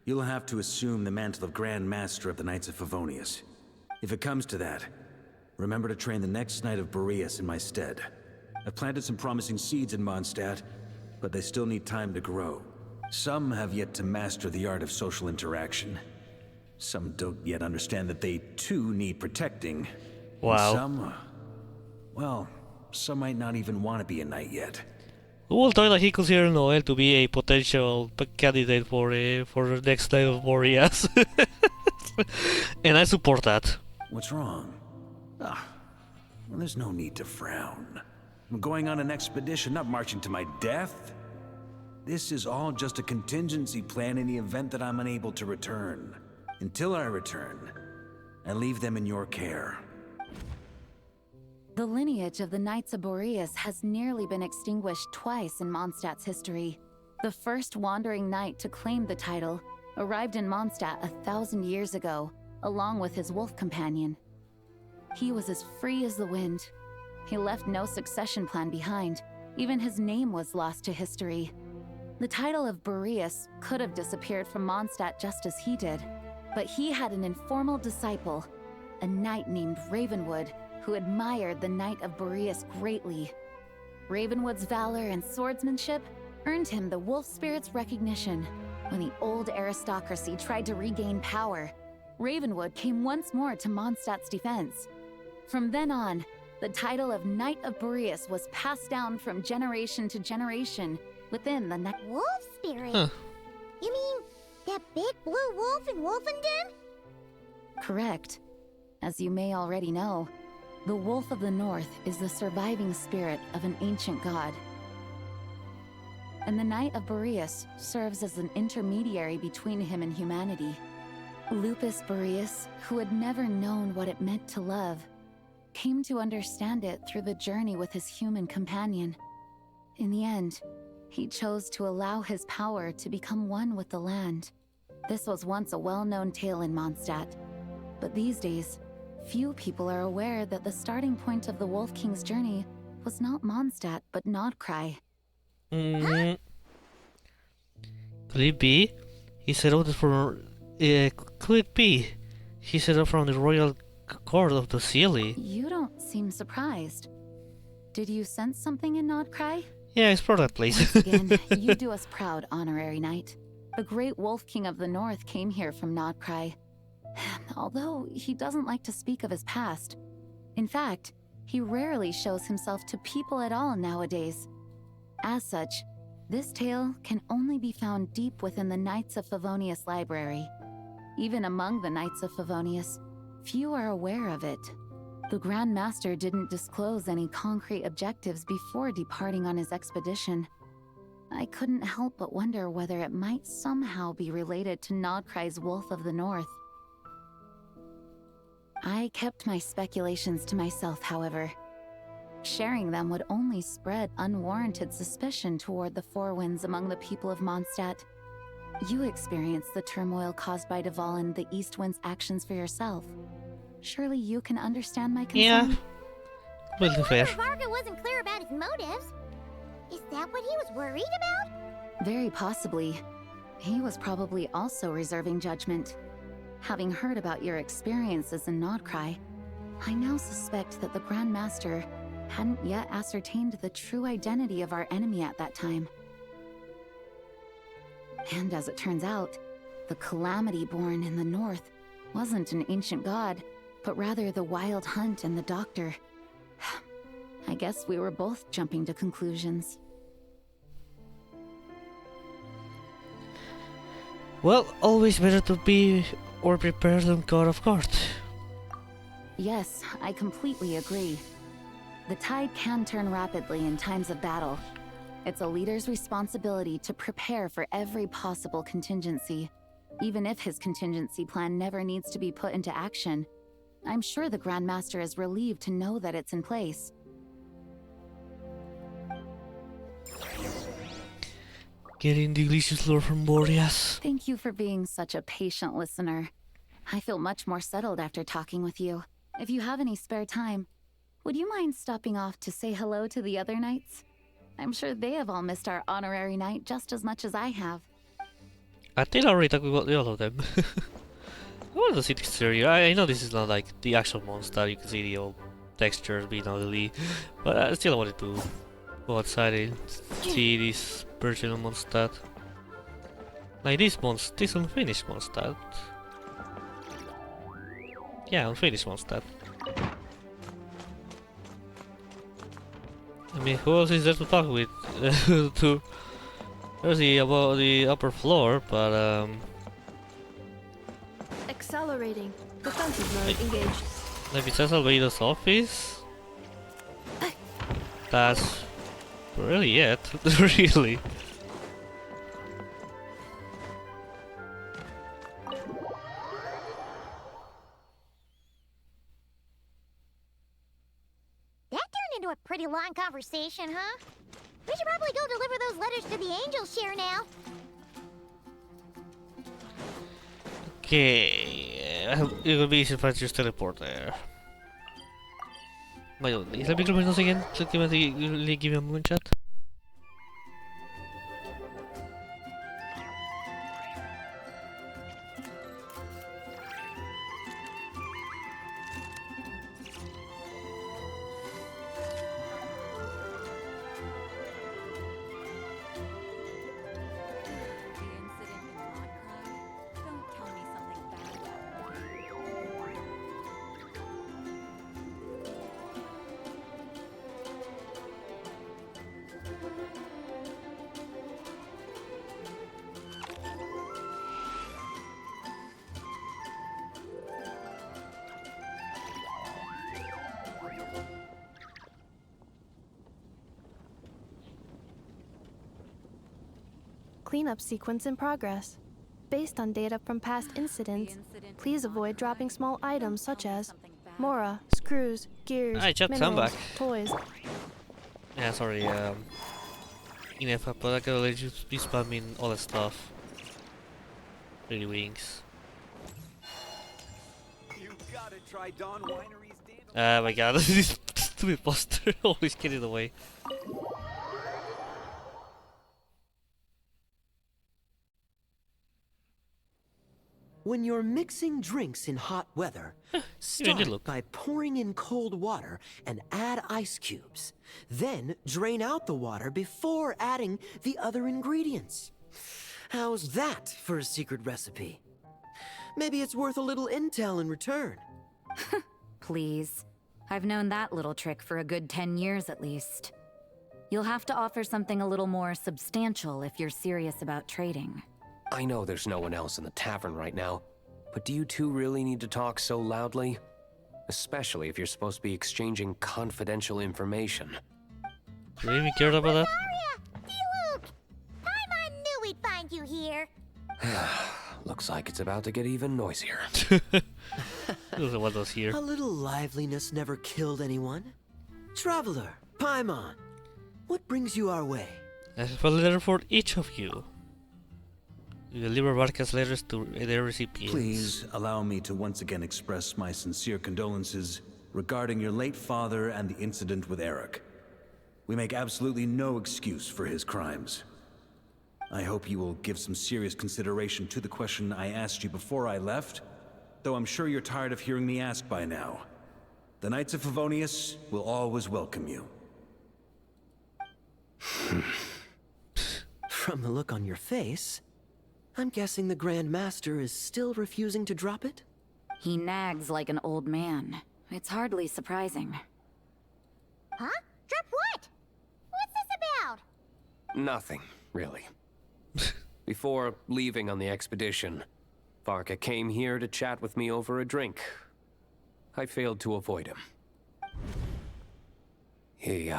you'll have to assume the mantle of Grand Master of the Knights of Favonius. If it comes to that, remember to train the next Knight of Boreas in my stead. I've planted some promising seeds in Mondstadt, but they still need time to grow. Some have yet to master the art of social interaction. Some don't yet understand that they too need protecting. Wow. And some might not even want to be a knight yet. Well, thought that he considered Noel to be a potential candidate for the next line of Boreas. And I support that. What's wrong? Ah, well, there's no need to frown. I'm going on an expedition, not marching to my death. This is all just a contingency plan in the event that I'm unable to return. Until I return, I leave them in your care. The lineage of the Knights of Boreas has nearly been extinguished twice in Mondstadt's history. The first wandering knight to claim the title arrived in Mondstadt 1,000 years ago, along with his wolf companion. He was as free as the wind. He left no succession plan behind. Even his name was lost to history. The title of Boreas could have disappeared from Mondstadt just as he did, but he had an informal disciple, a knight named Ravenwood, who admired the Knight of Boreas greatly. Ravenwood's valor and swordsmanship earned him the wolf spirit's recognition. When the old aristocracy tried to regain power, Ravenwood came once more to Mondstadt's defense. From then on, the title of Knight of Boreas was passed down from generation to generation within the Knight. Wolf spirit? Huh. You mean that big blue wolf in Wolfenden? Correct. As you may already know, the Wolf of the North is the surviving spirit of an ancient god. And the Knight of Boreas serves as an intermediary between him and humanity. Lupus Boreas, who had never known what it meant to love, came to understand it through the journey with his human companion. In the end, he chose to allow his power to become one with the land. This was once a well-known tale in Mondstadt, but these days, few people are aware that the starting point of the Wolf King's journey was not Mondstadt, but Nodcry. Could it be? He set out from. Could it be? He set out from the royal court of the Sealy. You don't seem surprised. Did you sense something in Nodcry? Yeah, explore that place. Once again, you do us proud, honorary knight. The great Wolf King of the North came here from Nodcry. Although he doesn't like to speak of his past. In fact, he rarely shows himself to people at all nowadays. As such, this tale can only be found deep within the Knights of Favonius library. Even among the Knights of Favonius, few are aware of it. The Grand Master didn't disclose any concrete objectives before departing on his expedition. I couldn't help but wonder whether it might somehow be related to Nodcry's Wolf of the North. I kept my speculations to myself, however. Sharing them would only spread unwarranted suspicion toward the Four Winds among the people of Mondstadt. You experienced the turmoil caused by Duval and the East Wind's actions for yourself. Surely you can understand my concern? Yeah. Well, fair. Varka wasn't clear about his motives. Is that what he was worried about? Very possibly. He was probably also reserving judgment. Having heard about your experiences in Nodcry, I now suspect that the Grand Master hadn't yet ascertained the true identity of our enemy at that time. And as it turns out, the calamity born in the north wasn't an ancient god, but rather the Wild Hunt and the Doctor. I guess we were both jumping to conclusions. Well, always better to be or prepared than caught off guard. Yes, I completely agree. The tide can turn rapidly in times of battle. It's a leader's responsibility to prepare for every possible contingency. Even if his contingency plan never needs to be put into action, I'm sure the Grand Master is relieved to know that it's in place. Getting delicious lore from Boreas. Thank you for being such a patient listener. I feel much more settled after talking with you. If you have any spare time, would you mind stopping off to say hello to the other knights? I'm sure they have all missed our honorary knight just as much as I have. I think I already talked about all of them. I want to see the exterior. I know this is not like the actual Mondstadt. You can see the old textures being ugly, but I still wanted to go outside and see this version of Mondstadt. Like this unfinished Mondstadt. Yeah, unfinished Mondstadt. I mean, who else is there to talk with? There's the upper floor, but Accelerating. Defensive mode engaged. maybe it's Albedo's office? That's really it, really. That turned into a pretty long conversation, huh? We should probably go deliver those letters to the Angels share now. Okay, it would be easy if I just teleport there. By the way, let me close my nose again. Just give me a moonshot. Cleanup sequence in progress. Based on data from past incidents, please avoid dropping small items such as Mora, screws, gears, Alright, chat, I'm minerals, back. toys. Yeah, sorry, enough, but I gotta let you be spamming all that stuff. Pretty wings. You gotta try Dawn Winery's My god, this stupid poster always getting away. When you're mixing drinks in hot weather, start by pouring in cold water and add ice cubes. Then drain out the water before adding the other ingredients. How's that for a secret recipe? Maybe it's worth a little intel in return. Please. I've known that little trick for a good 10 years at least. You'll have to offer something a little more substantial if you're serious about trading. I know there's no one else in the tavern right now, but do you two really need to talk so loudly? Especially if you're supposed to be exchanging confidential information. Do you even care about that? Luke! Paimon knew we'd find you here. Looks like it's about to get even noisier. What was here? A little liveliness never killed anyone. Traveler, Paimon, what brings you our way? I have a letter for each of you. You deliver Varka's letters to their recipients. Please allow me to once again express my sincere condolences regarding your late father and the incident with Eric. We make absolutely no excuse for his crimes. I hope you will give some serious consideration to the question I asked you before I left, though I'm sure you're tired of hearing me ask by now. The Knights of Favonius will always welcome you. From the look on your face, I'm guessing the Grand Master is still refusing to drop it? He nags like an old man. It's hardly surprising. Huh? Drop what? What's this about? Nothing, really. Before leaving on the expedition, Varka came here to chat with me over a drink. I failed to avoid him. He,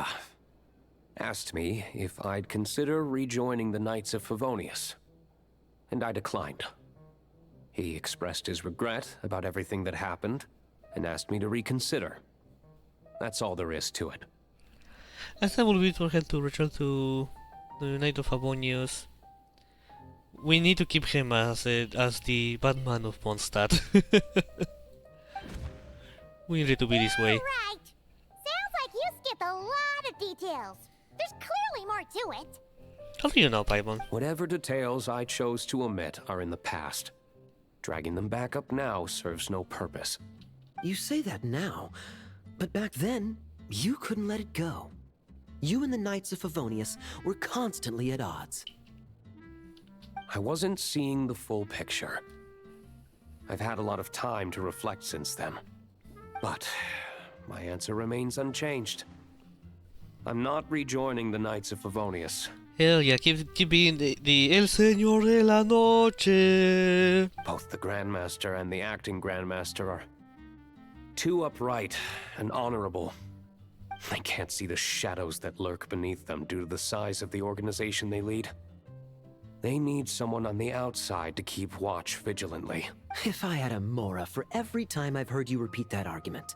asked me if I'd consider rejoining the Knights of Favonius, and I declined. He expressed his regret about everything that happened, and asked me to reconsider. That's all there is to it. As I will be for him to return to the Knight of Favonius, we need to keep him as the Batman of Mondstadt. We need it to be this way. Right. Sounds like you skipped a lot of details. There's clearly more to it. How do you know, Paimon? Whatever details I chose to omit are in the past. Dragging them back up now serves no purpose. You say that now, but back then, you couldn't let it go. You and the Knights of Favonius were constantly at odds. I wasn't seeing the full picture. I've had a lot of time to reflect since then. But my answer remains unchanged. I'm not rejoining the Knights of Favonius. Hell yeah, keep being the El Señor de la Noche. Both the Grandmaster and the acting Grandmaster are too upright and honorable. I can't see the shadows that lurk beneath them due to the size of the organization they lead. They need someone on the outside to keep watch vigilantly. If I had a Mora for every time I've heard you repeat that argument.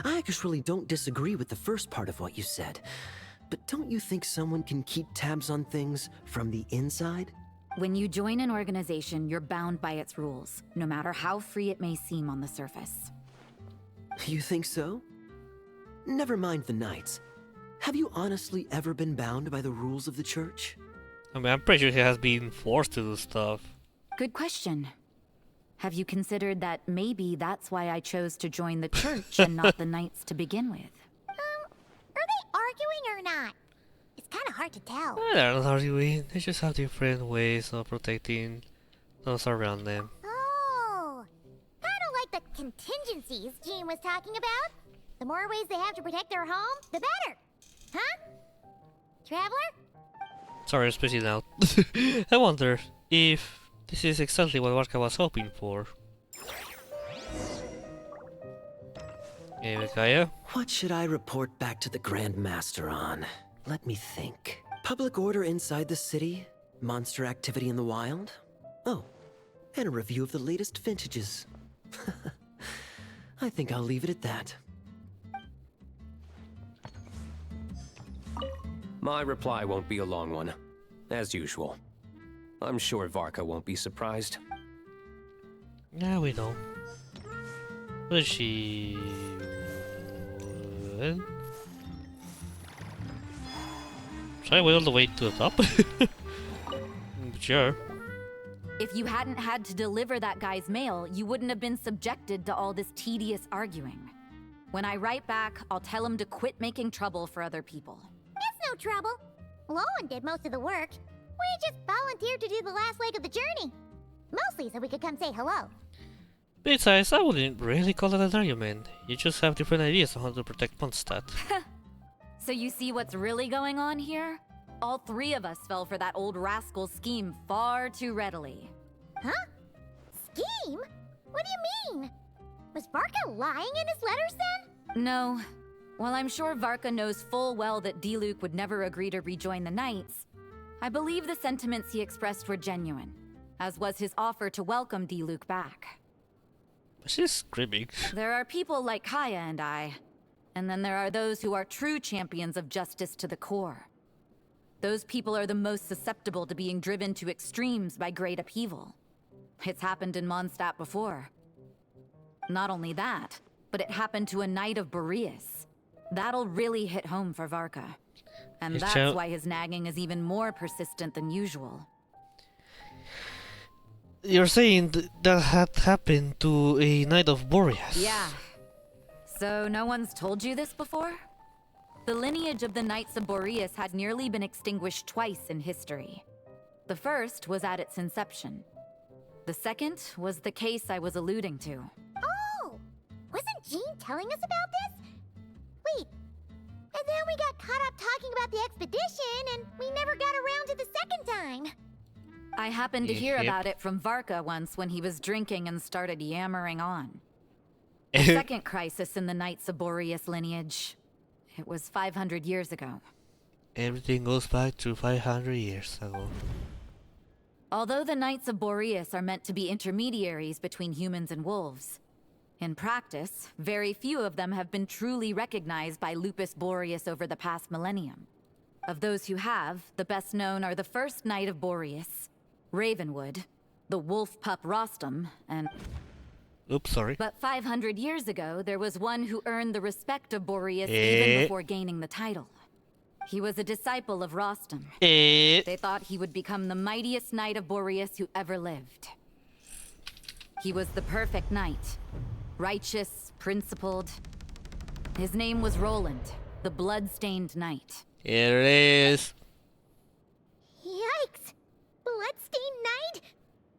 I actually don't disagree with the first part of what you said. But don't you think someone can keep tabs on things from the inside? When you join an organization, you're bound by its rules, no matter how free it may seem on the surface. You think so? Never mind the Knights. Have you honestly ever been bound by the rules of the Church? I mean, I'm pretty sure he has been forced to do stuff. Good question. Have you considered that maybe that's why I chose to join the Church and not the Knights to begin with? Are they arguing or not? It's kind of hard to tell. They're not arguing. They just have different ways of protecting those around them. Oh, kind of like the contingencies Jean was talking about. The more ways they have to protect their home, the better. Huh? Traveler? Sorry, I'm spacing out. I wonder if this is exactly what Varka was hoping for. Hey, Mikaya? What should I report back to the Grand Master on? Let me think. Public order inside the city? Monster activity in the wild? Oh, and a review of the latest vintages. I think I'll leave it at that. My reply won't be a long one, as usual. I'm sure Varka won't be surprised. Yeah, we know. What is she? Should I wait all the way to the top? Sure. If you hadn't had to deliver that guy's mail, you wouldn't have been subjected to all this tedious arguing. When I write back, I'll tell him to quit making trouble for other people. It's no trouble. Lowen did most of the work. We just volunteered to do the last leg of the journey. Mostly so we could come say hello. Besides, I wouldn't really call it an argument. You just have different ideas on how to protect Mondstadt. So you see what's really going on here? All three of us fell for that old rascal's scheme far too readily. Huh? Scheme? What do you mean? Was Varka lying in his letters then? No. While I'm sure Varka knows full well that Diluc would never agree to rejoin the Knights, I believe the sentiments he expressed were genuine, as was his offer to welcome Diluc back. She's screaming. There are people like Kaya and I, and then there are those who are true champions of justice to the core. Those people are the most susceptible to being driven to extremes by great upheaval. It's happened in Mondstadt before. Not only that, but it happened to a Knight of Boreas. That'll really hit home for Varka. And that's why his nagging is even more persistent than usual. You're saying that had happened to a Knight of Boreas? Yeah. So no one's told you this before? The lineage of the Knights of Boreas had nearly been extinguished twice in history. The first was at its inception. The second was the case I was alluding to. Oh! Wasn't Jean telling us about this? Wait, and then we got caught up talking about the expedition, and we never got around to the second time. I happened to hear about it from Varka once when he was drinking and started yammering on. The second crisis in the Knights of Boreas lineage. It was 500 years ago. Everything goes back to 500 years ago. Although the Knights of Boreas are meant to be intermediaries between humans and wolves, in practice, very few of them have been truly recognized by Lupus Boreas over the past millennium. Of those who have, the best known are the first Knight of Boreas, Ravenwood, the wolf pup Rostam, and... Oops, sorry. But 500 years ago, there was one who earned the respect of Boreas even before gaining the title. He was a disciple of Rostam. They thought he would become the mightiest Knight of Boreas who ever lived. He was the perfect knight. Righteous, principled. His name was Roland, the blood-stained knight. Here it is. Yikes! Bloodstained Knight?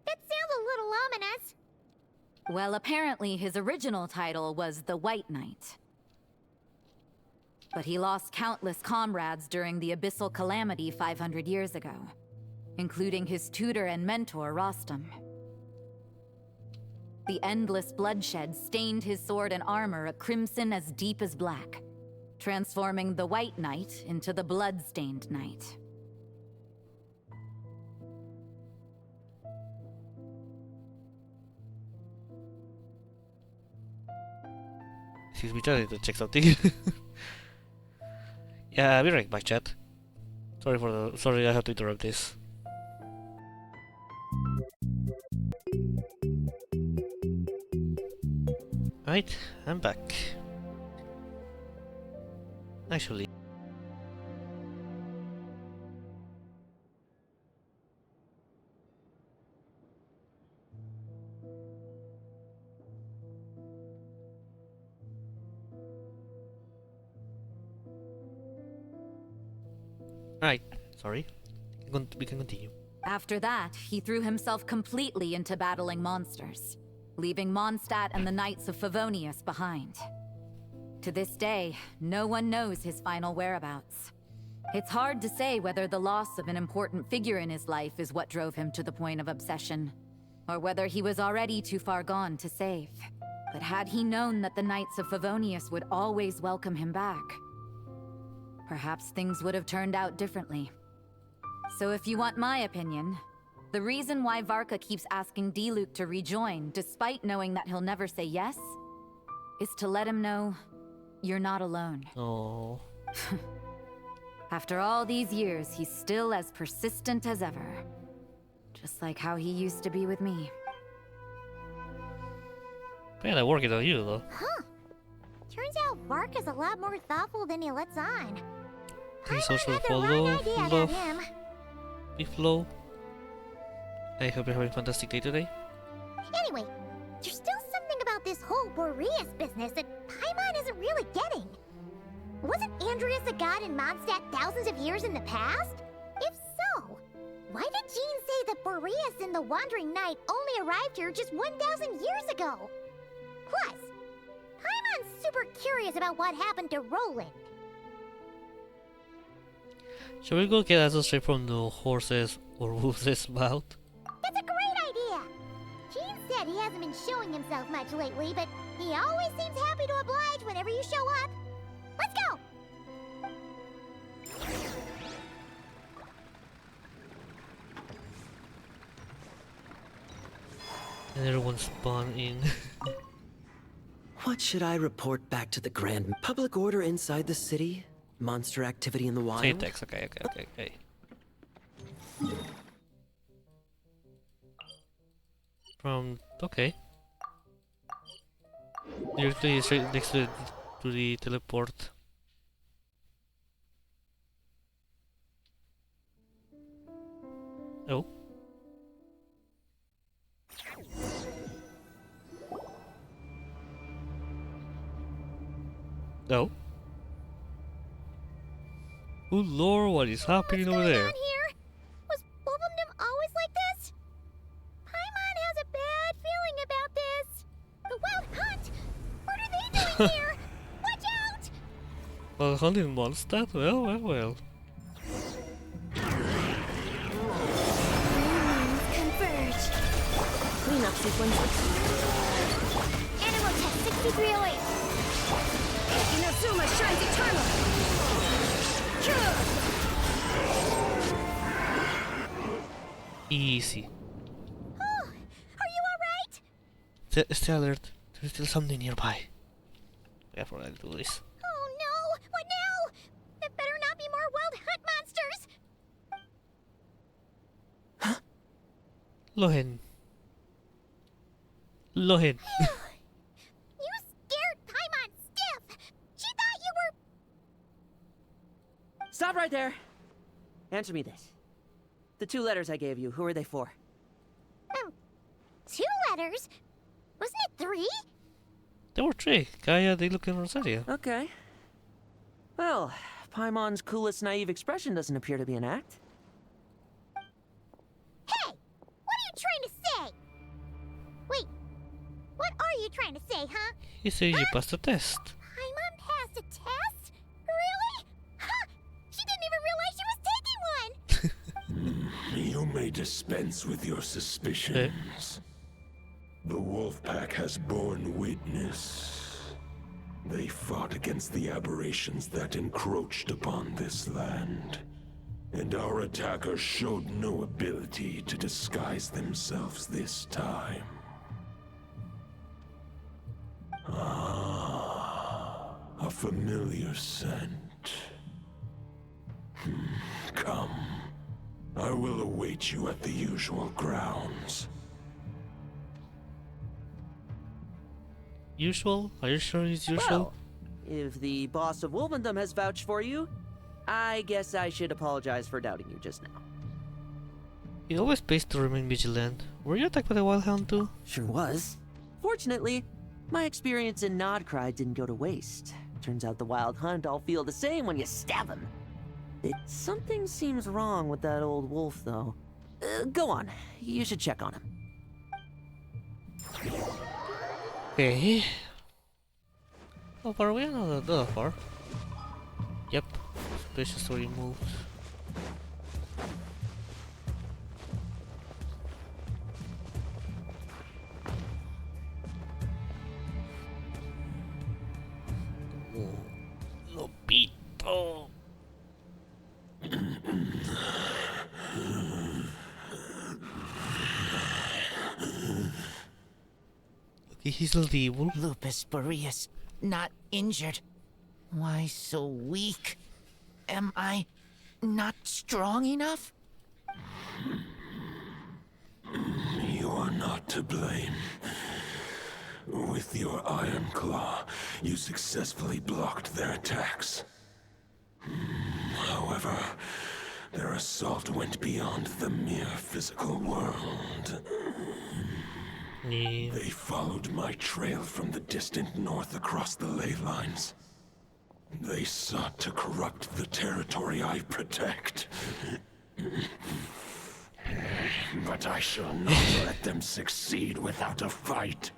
That sounds a little ominous. Well, apparently his original title was the White Knight. but he lost countless comrades during the Abyssal Calamity 500 years ago, including his tutor and mentor, Rostam. The endless bloodshed stained his sword and armor a crimson as deep as black, transforming the White Knight into the Blood-stained Knight. Excuse me, I need to check something. Yeah, I'll be right back, chat. Sorry, I have to interrupt this. Right, I'm back. Actually. Right, sorry. We can continue. After that, he threw himself completely into battling monsters, leaving Mondstadt and the Knights of Favonius behind. To this day, no one knows his final whereabouts. It's hard to say whether the loss of an important figure in his life is what drove him to the point of obsession, or whether he was already too far gone to save. But had he known that the Knights of Favonius would always welcome him back, perhaps things would have turned out differently. So if you want my opinion, the reason why Varka keeps asking Diluc to rejoin, despite knowing that he'll never say yes, is to let him know you're not alone. Oh. After all these years, he's still as persistent as ever. Just like how he used to be with me. Man, I'm working on you, though. Huh. Turns out Varka's a lot more thoughtful than he lets on. Please also follow I hope you're having a fantastic day today. Anyway, there's still something about this whole Boreas business that Paimon isn't really getting. Wasn't Andreas a god in Mondstadt thousands of years in the past? If so, why did Jean say that Boreas and the Wandering Knight only arrived here just 1,000 years ago? Plus, Paimon's super curious about what happened to Roland. Shall we go get answers straight from the horse's or wolf's mouth? That's a great idea! Jean said he hasn't been showing himself much lately, but he always seems happy to oblige whenever you show up. Let's go! And everyone spawn in. What should I report back to the Grand? Public order inside the city? Monster activity in the wild? Say text, okay. Okay. Directly straight next to the teleport. Oh. No. Oh lord, what is happening over there? Was Wolfendom always like this? Paimon has a bad feeling about this. The Wild Hunt! What are they doing here? Watch out! Well, hunting Mondstadt? Well. Converge. Cleanup sequence. Animal test 6308. Inazuma shines eternal! Easy. Oh, are you alright? Stay alert. There's still something nearby. We have to do this. Oh no! What now? It better not be more Wild Hunt monsters! Lohen. You scared Paimon stiff! She thought you were... Stop right there! Answer me this. The 2 letters I gave you, who are they for? 2 letters? Wasn't it 3? There were 3. Gaia, Diluc, and Rosaria. Okay. Well, Paimon's coolest naive expression doesn't appear to be an act. Hey! What are you trying to say? Wait, what are you trying to say, huh? He said you passed the test. Paimon passed a test? Really? may dispense with your suspicions. The wolf pack has borne witness. They fought against the aberrations that encroached upon this land. And our attackers showed no ability to disguise themselves this time. Ah, a familiar scent. Come. I will await you at the usual grounds. Usual? Are you sure it's usual? Well, if the boss of Wolvendom has vouched for you, I guess I should apologize for doubting you just now. It always pays to remain vigilant. Were you attacked by the Wild Hound too? Sure was. Fortunately, my experience in Nodcry didn't go to waste. Turns out the Wild Hunt all feel the same when you stab him. Something seems wrong with that old wolf, though. Go on. You should check on him. Okay. How far are we? Not that far. Yep. Special story moves. Oh, Lopito. Okay, he's not evil. Lupus Boreas, not injured. Why so weak? Am I not strong enough? You are not to blame. With your Iron Claw, you successfully blocked their attacks. However, their assault went beyond the mere physical world. They followed my trail from the distant north across the ley lines. They sought to corrupt the territory I protect. But I shall not let them succeed without a fight.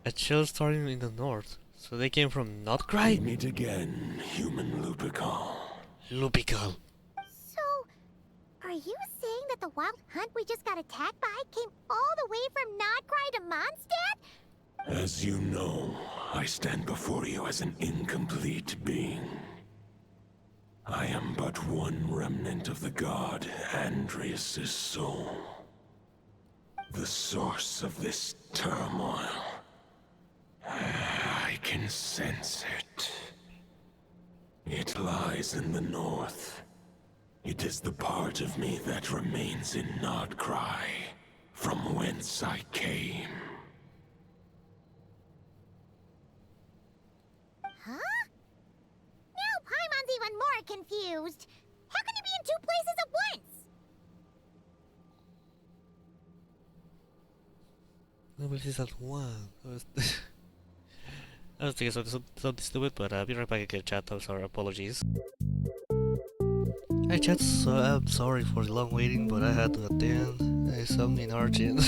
A chill starting in the north. So they came from Nodcry? We meet again, human Lupical. Lupical. So, are you saying that the Wild Hunt we just got attacked by came all the way from Nodcry to Mondstadt? As you know, I stand before you as an incomplete being. I am but one remnant of the god Andrias' soul. The source of this turmoil. I can sense it. It lies in the north. It is the part of me that remains in Nodcry, from whence I came. Huh? Now Paimon's even more confused. How can you be in two places at once? Nobody says that one. I was thinking something stupid, but I'll be right back again, chat. I'm sorry, apologies. Hi chat, so I'm sorry for the long waiting, but I had to attend something urgent.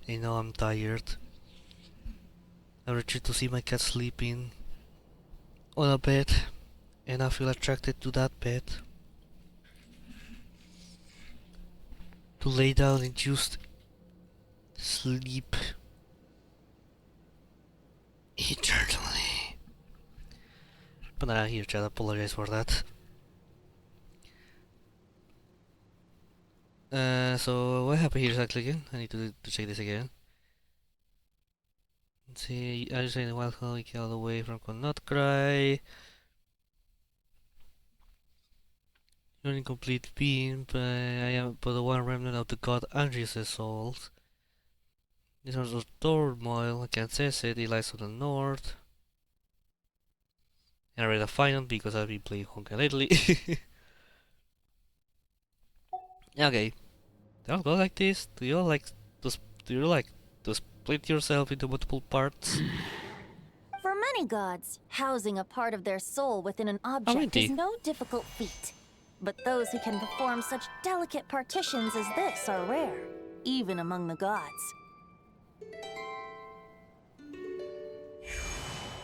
You know I'm tired. I retreat to see my cat sleeping on a bed, and I feel attracted to that bed. To lay down and just sleep eternally. But here chat, I apologize for that. So what happened here exactly again? I need to check this again. Let's see, I just say the Wild Hunt all the way from Nodcry. You're an incomplete being, but I am but the one remnant of the god Andrias' souls. This was a turmoil, I can't sense it, it lies to the north. And I read a final because I've been playing Honkai lately. Okay. Don't go like this. Do you like to split yourself into multiple parts? For many gods, housing a part of their soul within an object is no difficult feat. But those who can perform such delicate partitions as this are rare, even among the gods.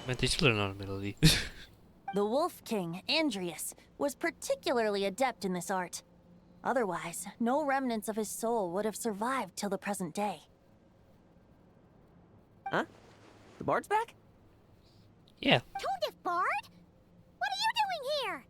My teacher learned our melody. The Wolf King, Andrias, was particularly adept in this art. Otherwise, no remnants of his soul would have survived till the present day. Huh? The bard's back? Yeah. Tone Bard? What are you doing here?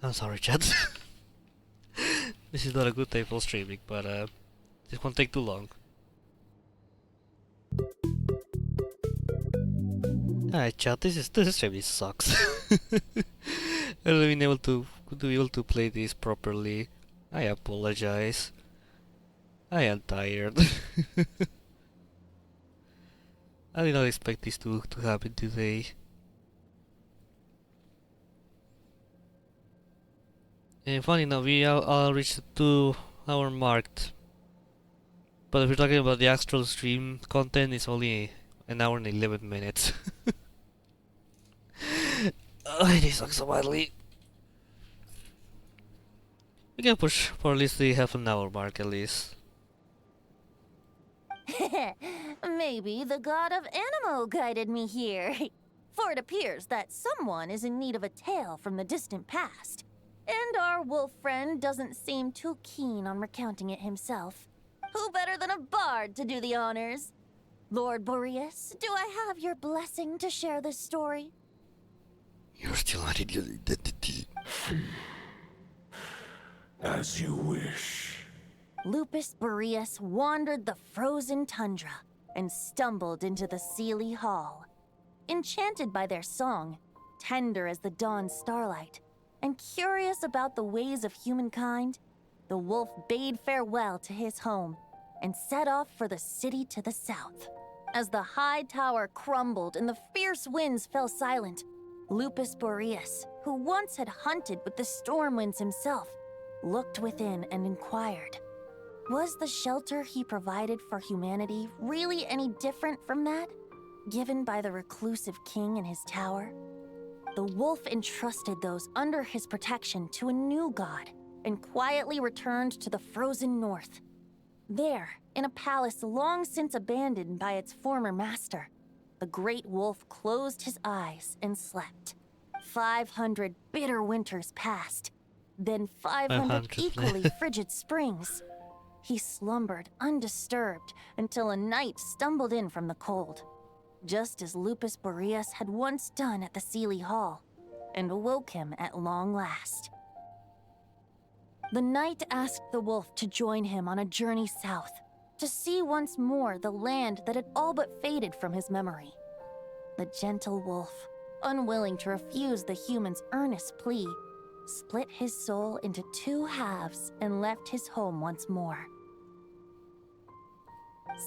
I'm sorry, chat. This is not a good time for streaming, but this won't take too long. Alright, chat. This stream sucks. I haven't been able to play this properly. I apologize. I am tired. I did not expect this to happen today. And funny enough, we all reached the 2-hour mark. But if we're talking about the actual stream content, it's only an hour and 11 minutes. It sucks so badly. We can push for at least the half-an-hour mark at least. Maybe the god of Animo guided me here. For it appears that someone is in need of a tale from the distant past. And our wolf friend doesn't seem too keen on recounting it himself. Who better than a bard to do the honors? Lord Boreas, do I have your blessing to share this story? You're still hiding your identity. As you wish. Lupus Boreas wandered the frozen tundra and stumbled into the Sealy Hall. Enchanted by their song, tender as the dawn's starlight, and curious about the ways of humankind, the wolf bade farewell to his home and set off for the city to the south. As the high tower crumbled and the fierce winds fell silent, Lupus Boreas, who once had hunted with the storm winds himself, looked within and inquired, was the shelter he provided for humanity really any different from that given by the reclusive king in his tower? The wolf entrusted those under his protection to a new god and quietly returned to the frozen north. There, in a palace long since abandoned by its former master, the great wolf closed his eyes and slept. 500 bitter winters passed, then 500 equally frigid springs. He slumbered undisturbed until a night stumbled in from the cold, just as Lupus Boreas had once done at the Sealy Hall, and awoke him at long last. The night asked the wolf to join him on a journey south, to see once more the land that had all but faded from his memory. The gentle wolf, unwilling to refuse the human's earnest plea, split his soul into 2 halves and left his home once more.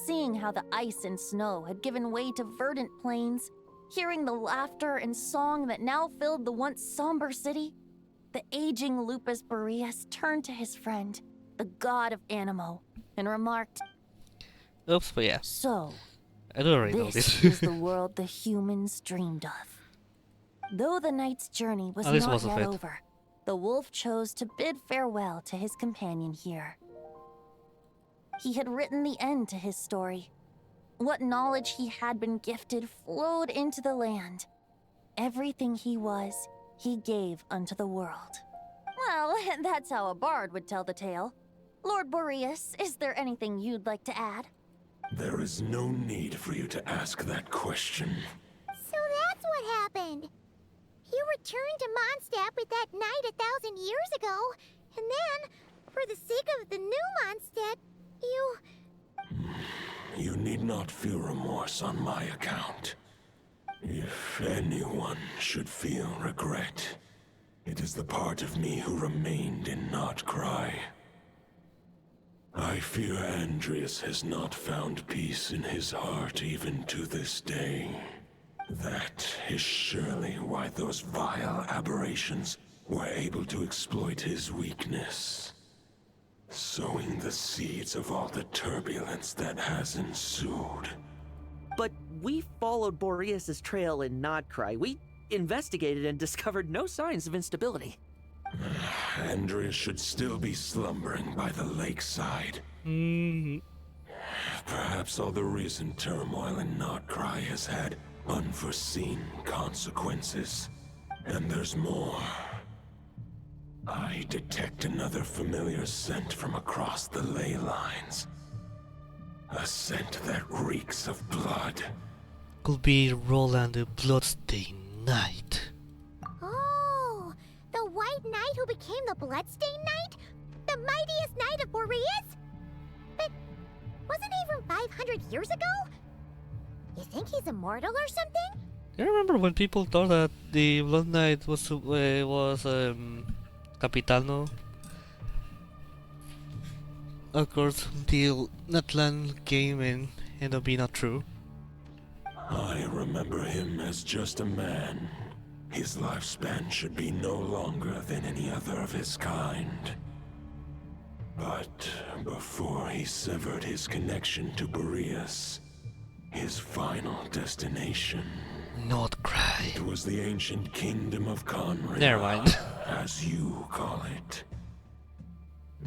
Seeing how the ice and snow had given way to verdant plains, hearing the laughter and song that now filled the once somber city, the aging Lupus Boreas turned to his friend, the god of Animo, and remarked, Oops, but yeah. So, I don't already know this this. is the world the humans dreamed of. Though the knight's journey was not yet over, the wolf chose to bid farewell to his companion here. He had written the end to his story. What knowledge he had been gifted flowed into the land. Everything he was, he gave unto the world. Well, that's how a bard would tell the tale. Lord Boreas, is there anything you'd like to add? There is no need for you to ask that question. So that's what happened. You returned to Mondstadt with that knight 1,000 years ago, and then, for the sake of the new Mondstadt, you... You need not feel remorse on my account. If anyone should feel regret, it is the part of me who remained in Notcry. I fear Andreas has not found peace in his heart even to this day. That is surely why those vile aberrations were able to exploit his weakness, sowing the seeds of all the turbulence that has ensued. But we followed Boreas' trail in Notcry. We investigated and discovered no signs of instability. Andreas should still be slumbering by the lakeside. Perhaps all the recent turmoil in Notcry has had unforeseen consequences. And there's more. I detect another familiar scent from across the ley lines. A scent that reeks of blood. Could be Roland the Bloodstained Knight. Oh, the White Knight who became the Bloodstained Knight? The mightiest knight of Boreas? But wasn't he from 500 years ago? You think he's immortal or something? I remember when people thought that the Blood Knight was Capitano. Of course, until Natlan came and ended up being not true. I remember him as just a man. His lifespan should be no longer than any other of his kind. But before he severed his connection to Boreas, his final destination... Notcry. It was the ancient kingdom of Conrad. Never mind. As you call it.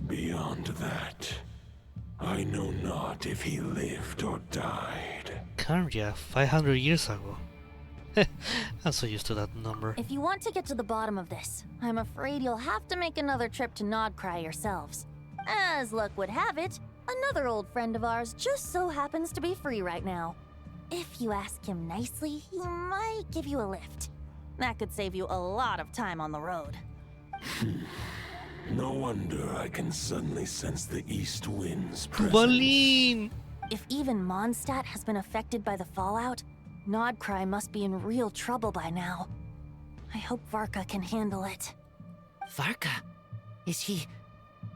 Beyond that, I know not if he lived or died. Conrad, 500 years ago. I'm so used to that number. If you want to get to the bottom of this, I'm afraid you'll have to make another trip to Nodcry yourselves. As luck would have it, another old friend of ours just so happens to be free right now. If you ask him nicely, he might give you a lift. That could save you a lot of time on the road. No wonder I can suddenly sense the east wind's presence. If even Mondstadt has been affected by the fallout, Nodcry must be in real trouble by now. I hope Varka can handle it. Varka? Is he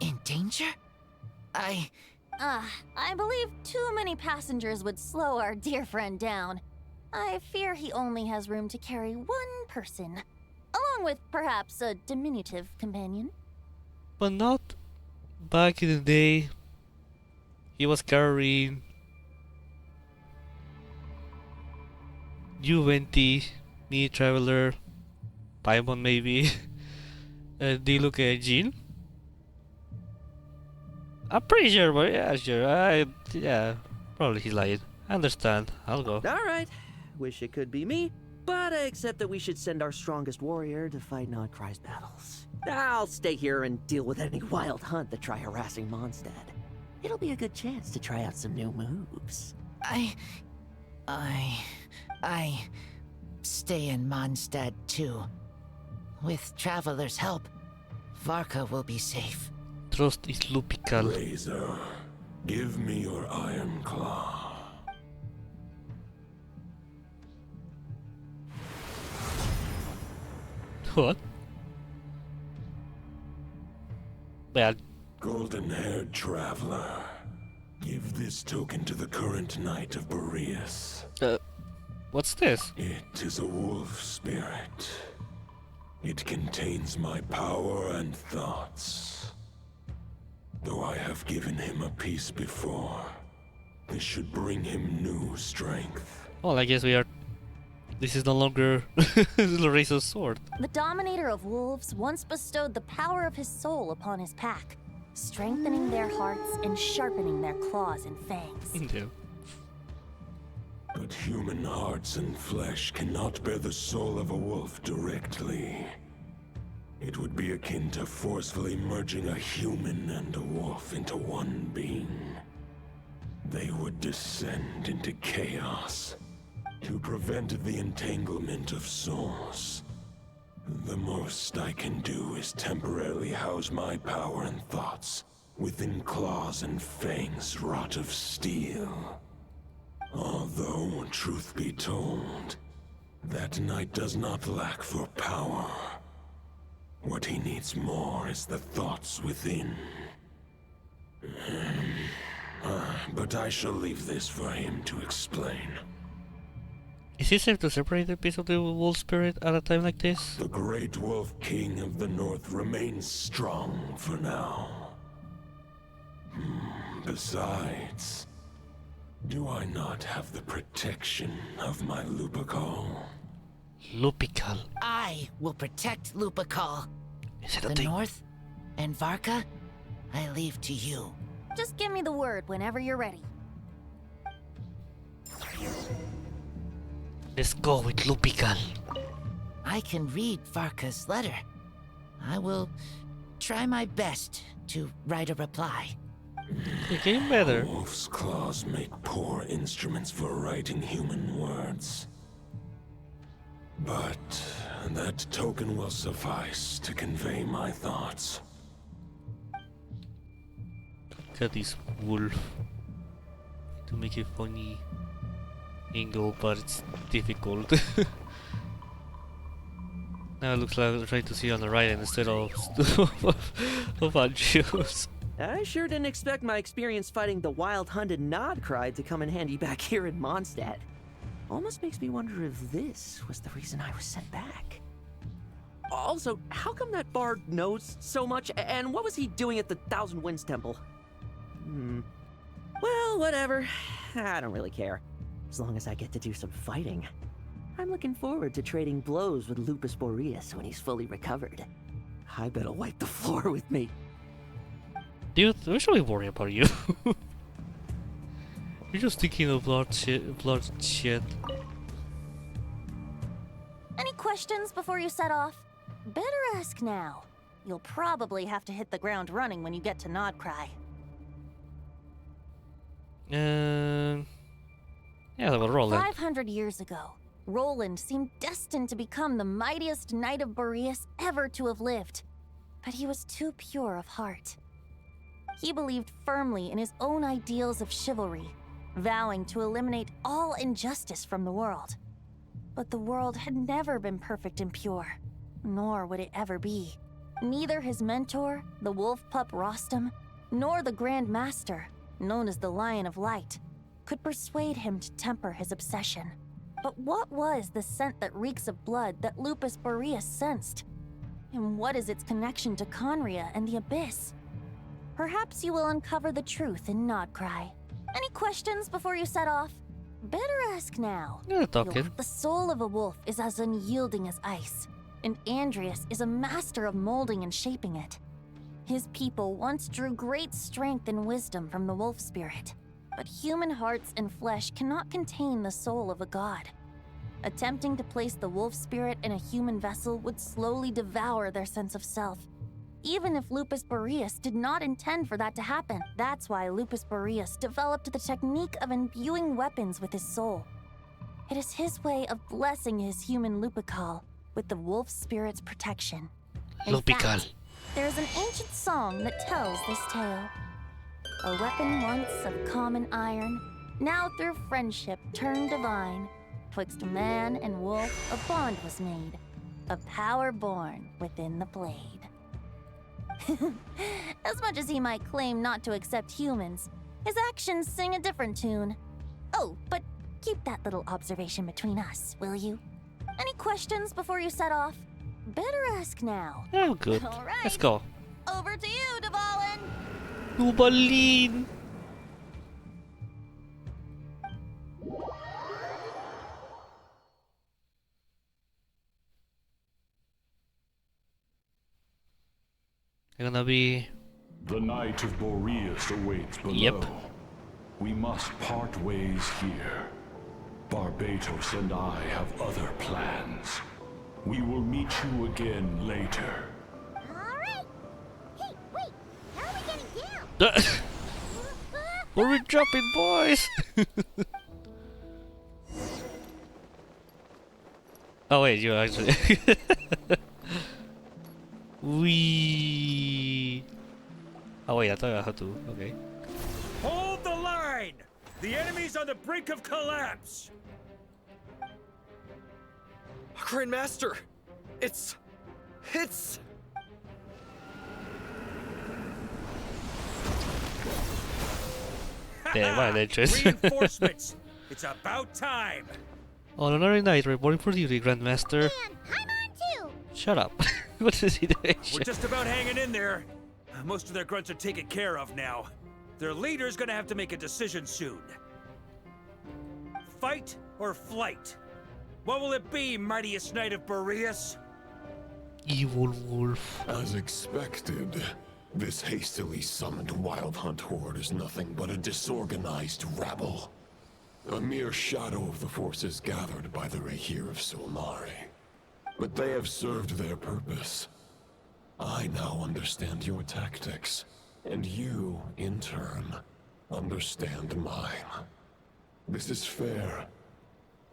in danger? I believe too many passengers would slow our dear friend down. I fear he only has room to carry one person, along with perhaps a diminutive companion. But not back in the day. He was carrying U20, me Traveler, Paimon maybe. Do you look at Jean? I'm pretty sure, but yeah, sure. Yeah, probably he's lying. I understand. I'll go. Alright. Wish it could be me, but I accept that we should send our strongest warrior to fight Nodcry's battles. I'll stay here and deal with any wild hunt that try harassing Mondstadt. It'll be a good chance to try out some new moves. I stay in Mondstadt too. With Traveler's help, Varka will be safe. Trust is lupical. Razor, give me your iron claw. What? Bad. Golden-haired traveler, give this token to the current knight of Boreas. What's this? It is a wolf spirit. It contains my power and thoughts. Though I have given him a piece before, this should bring him new strength. Well, I guess we are... This is no longer Razor's sword. The Dominator of Wolves once bestowed the power of his soul upon his pack, strengthening their hearts and sharpening their claws and fangs. Yeah. But human hearts and flesh cannot bear the soul of a wolf directly. It would be akin to forcefully merging a human and a wolf into one being. They would descend into chaos. To prevent the entanglement of souls, the most I can do is temporarily house my power and thoughts within claws and fangs wrought of steel. Although, truth be told, that knight does not lack for power. What he needs more is the thoughts within. But I shall leave this for him to explain. Is it safe to separate a piece of the wolf spirit at a time like this? The great wolf king of the north remains strong for now. Besides, do I not have the protection of my Lupical? Lupical? I will protect Lupical. The north and Varka, I leave to you. Just give me the word whenever you're ready. Let's go with Lupical. I can read Varka's letter. I will try my best to write a reply. You're getting better. Wolf's claws make poor instruments for writing human words. But that token will suffice to convey my thoughts. Look at this wolf. To make a funny angle, but it's difficult. Now it looks like I'm trying to see on the right instead of Andrews. I sure didn't expect my experience fighting the wild hunted Nodcry to come in handy back here in Mondstadt. Almost makes me wonder if this was the reason I was sent back. Also, how come that bard knows so much, and what was he doing at the Thousand Winds Temple? Well, whatever. I don't really care. As long as I get to do some fighting. I'm looking forward to trading blows with Lupus Boreas when he's fully recovered. I bet he'll wipe the floor with me. Dude, we should be worrying about you. You're just thinking of bloodshed. Any questions before you set off? Better ask now. You'll probably have to hit the ground running when you get to Nodcry. Yeah, well, Roland. 500 years ago, Roland seemed destined to become the mightiest knight of Boreas ever to have lived. But he was too pure of heart. He believed firmly in his own ideals of chivalry, vowing to eliminate all injustice from the world. But the world had never been perfect and pure, nor would it ever be. Neither his mentor, the wolf pup Rostam, nor the Grand Master, known as the Lion of Light, could persuade him to temper his obsession. But what was the scent that reeks of blood that Lupus Boreas sensed? And what is its connection to Conria and the Abyss? Perhaps you will uncover the truth in Nodcry. Any questions before you set off? Better ask now. You're talking. The soul of a wolf is as unyielding as ice, and Andreas is a master of molding and shaping it. His people once drew great strength and wisdom from the wolf spirit, but human hearts and flesh cannot contain the soul of a god. Attempting to place the wolf spirit in a human vessel would slowly devour their sense of self, even if Lupus Boreas did not intend for that to happen. That's why Lupus Boreas developed the technique of imbuing weapons with his soul. It is his way of blessing his human Lupical with the wolf spirit's protection. In fact, there is an ancient song that tells this tale. A weapon once of common iron, now through friendship turned divine. Twixt man and wolf a bond was made, a power born within the blade. As much as he might claim not to accept humans, his actions sing a different tune. Oh, but keep that little observation between us, will you? Any questions before you set off? Better ask now. Oh, good. All right. Let's go. Over to you, Dvalin. Duvalin. You're gonna be... The Knight of Boreas awaits below. Yep. We must part ways here. Barbatos and I have other plans. We will meet you again later. Alright! Hey, wait! How are we getting down? Where are we dropping, boys? Oh wait, you actually... Oh wait, I thought I had to. Okay. Hold the line! The enemy's on the brink of collapse! Grandmaster! It's... Damn, my entrance. Reinforcements! It's about time! On another night, reporting for duty, Grandmaster. And I'm on too! Shut up. What's the situation? We're just about hanging in there. Most of their grunts are taken care of now. Their leader's gonna have to make a decision soon. Fight or flight? What will it be, mightiest knight of Boreas? Evil wolf. As expected, this hastily summoned Wild Hunt horde is nothing but a disorganized rabble. A mere shadow of the forces gathered by the Rahir of Solnari. But they have served their purpose. I now understand your tactics, and you, in turn, understand mine. This is fair.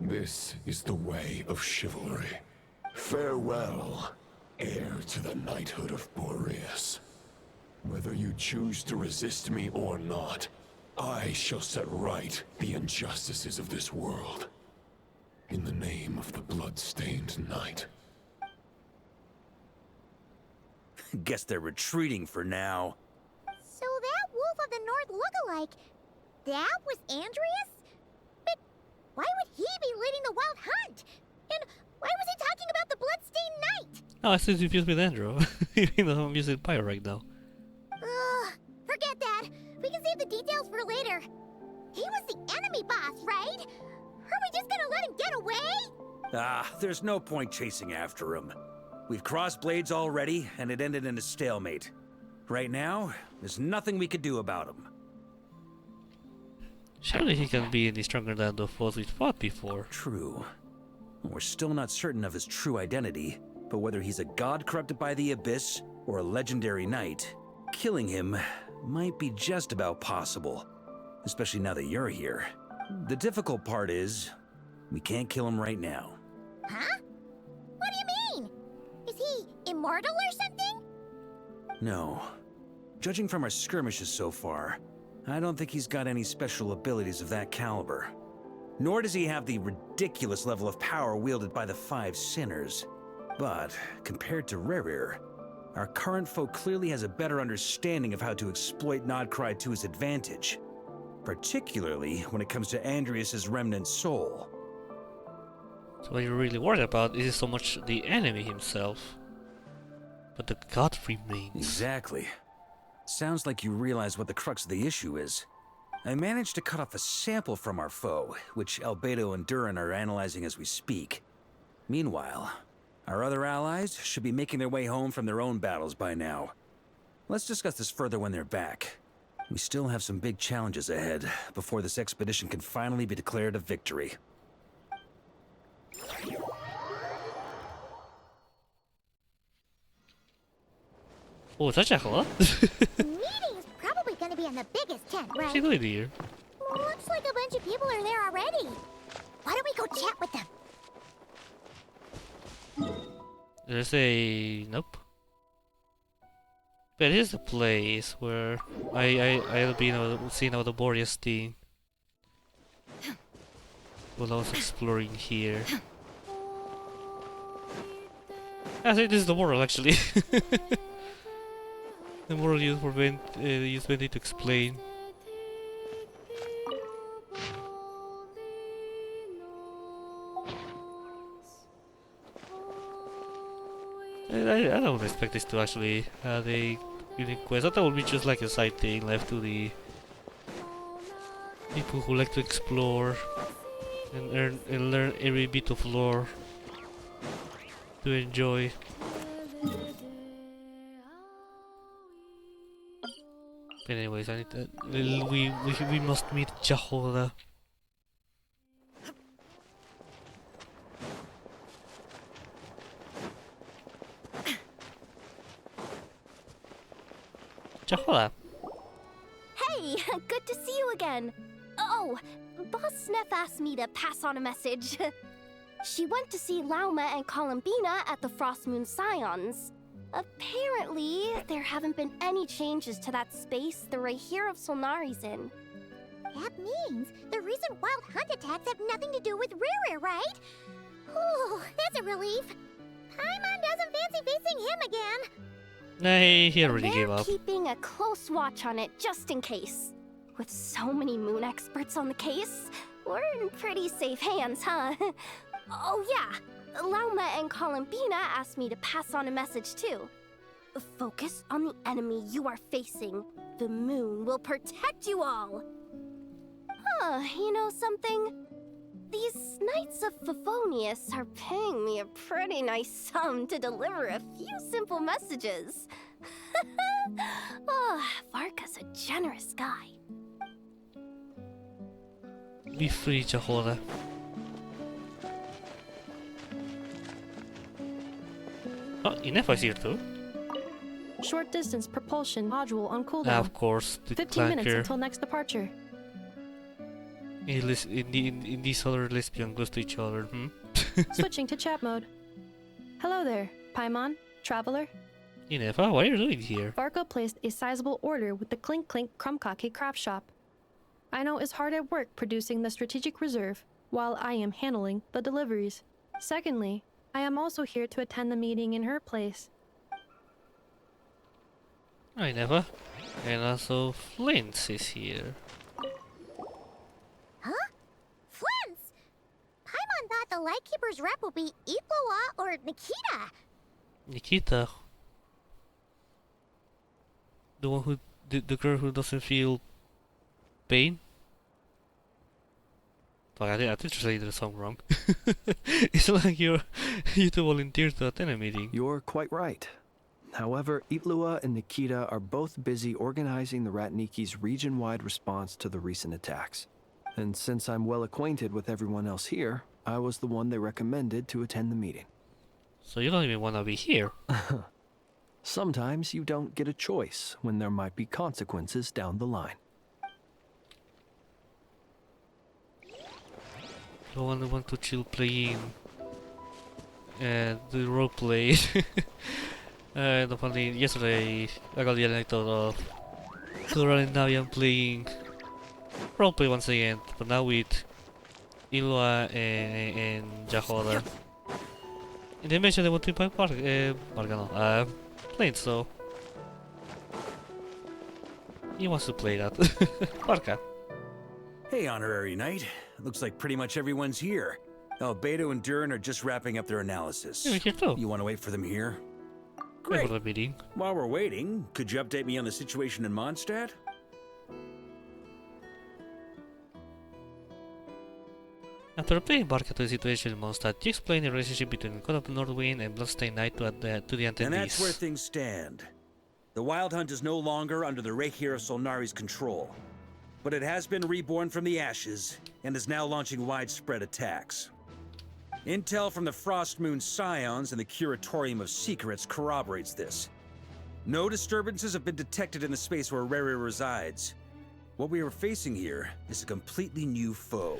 This is the way of chivalry. Farewell, heir to the knighthood of Boreas. Whether you choose to resist me or not, I shall set right the injustices of this world. In the name of the blood-stained knight. Guess they're retreating for now. So that Wolf of the North lookalike, that was Andreas? But why would he be leading the Wild Hunt? And why was he talking about the Bloodstained Knight? Oh, I still confused with Andrew. Even though I'm using Pyro right now. Forget that. We can save the details for later. He was the enemy boss, right? Are we just gonna let him get away? There's no point chasing after him. We've crossed blades already, and it ended in a stalemate. Right now, there's nothing we could do about him. Surely he can be any stronger than the foes we fought before. True. We're still not certain of his true identity, but whether he's a god corrupted by the Abyss or a legendary knight, killing him might be just about possible, especially now that you're here. The difficult part is, we can't kill him right now. Huh? What do you mean? Is he immortal or something? No. Judging from our skirmishes so far, I don't think he's got any special abilities of that caliber. Nor does he have the ridiculous level of power wielded by the Five Sinners. But, compared to Rerir, our current foe clearly has a better understanding of how to exploit Nodcry to his advantage. Particularly when it comes to Andreas' remnant soul. So what you're really worried about isn't so much the enemy himself, but the god remains. Exactly. Sounds like you realize what the crux of the issue is. I managed to cut off a sample from our foe, which Albedo and Durin are analyzing as we speak. Meanwhile, our other allies should be making their way home from their own battles by now. Let's discuss this further when they're back. We still have some big challenges ahead before this expedition can finally be declared a victory. Oh, such a lot? Meeting is probably gonna be in the biggest tent, right? What's he doing here? Looks like a bunch of people are there already. Why don't we go chat with them? Did I say nope? But here's the place where I'll be seeing out the Boreas team while I was exploring here. I think this is the world actually. The world used for Venti to explain. I don't expect this to actually have a unique quest. I thought it would be just like a side thing left to the people who like to explore and learn every bit of lore to enjoy. But anyways, I need to, we must meet Jahoda. Jahoda. Hey, good to see you again. Oh, Boss Sneff asked me to pass on a message. She went to see Lauma and Columbina at the Frost Moon Scions. Apparently, there haven't been any changes to that space the Rahir of Solnari's in. That means the recent Wild Hunt attacks have nothing to do with Rerir, right? Ooh, that's a relief. Paimon doesn't fancy facing him again. Nah, he already gave They're up. keeping a close watch on it just in case. With so many moon experts on the case, we're in pretty safe hands, huh? Oh yeah, Lauma and Columbina asked me to pass on a message too. Focus on the enemy you are facing. The moon will protect you all. Huh, you know something? These Knights of Favonius are paying me a pretty nice sum to deliver a few simple messages. Oh, Varka's a generous guy. Be free, Jahora. Oh, Inefa's here too. Short distance propulsion module on cooldown. Of course, the 15 minutes clanker. until next departure. In these other lesbian close to each other, Switching to chat mode. Hello there, Paimon, traveler. Inefa, what are you doing here? Varka placed a sizable order with the Clink Clink Krumkake craft shop. Aino is hard at work producing the strategic reserve, while I am handling the deliveries. Secondly, I am also here to attend the meeting in her place. Inefa. And also Flint is here. Huh? Flint's? Paimon thought the Lightkeeper's rep would be Iqua or Nikita. Nikita. The one who... The girl who doesn't feel... pain? Fuck, I did say the song wrong. It's like you two volunteered to attend a meeting. You're quite right. However, Itlua and Nikita are both busy organizing the Ratniki's region-wide response to the recent attacks. And since I'm well acquainted with everyone else here, I was the one they recommended to attend the meeting. So you don't even want to be here. Sometimes you don't get a choice when there might be consequences down the line. The one who want to chill playing the roleplay. Apparently yesterday I got the elected of right now I'm playing roleplay once again, but now with Ilua and Jahora. And they mentioned they want to play Varka, so he wants to play that. Varka. Hey, Honorary Knight. Looks like pretty much everyone's here. Beto and Durin are just wrapping up their analysis. Yeah, here too. You want to wait for them here? Great. Great. Meeting. While we're waiting, could you update me on the situation in Mondstadt? After paying Varka to the situation in Mondstadt, you explain the relationship between God of Northwind and Bloodstained Knight to the attendees. And that's where things stand. The Wild Hunt is no longer under the Reikir of Solnari's control, but it has been reborn from the ashes and is now launching widespread attacks. Intel from the Frostmoon Scions and the Curatorium of Secrets corroborates this. No disturbances have been detected in the space where Rere resides. What we are facing here is a completely new foe.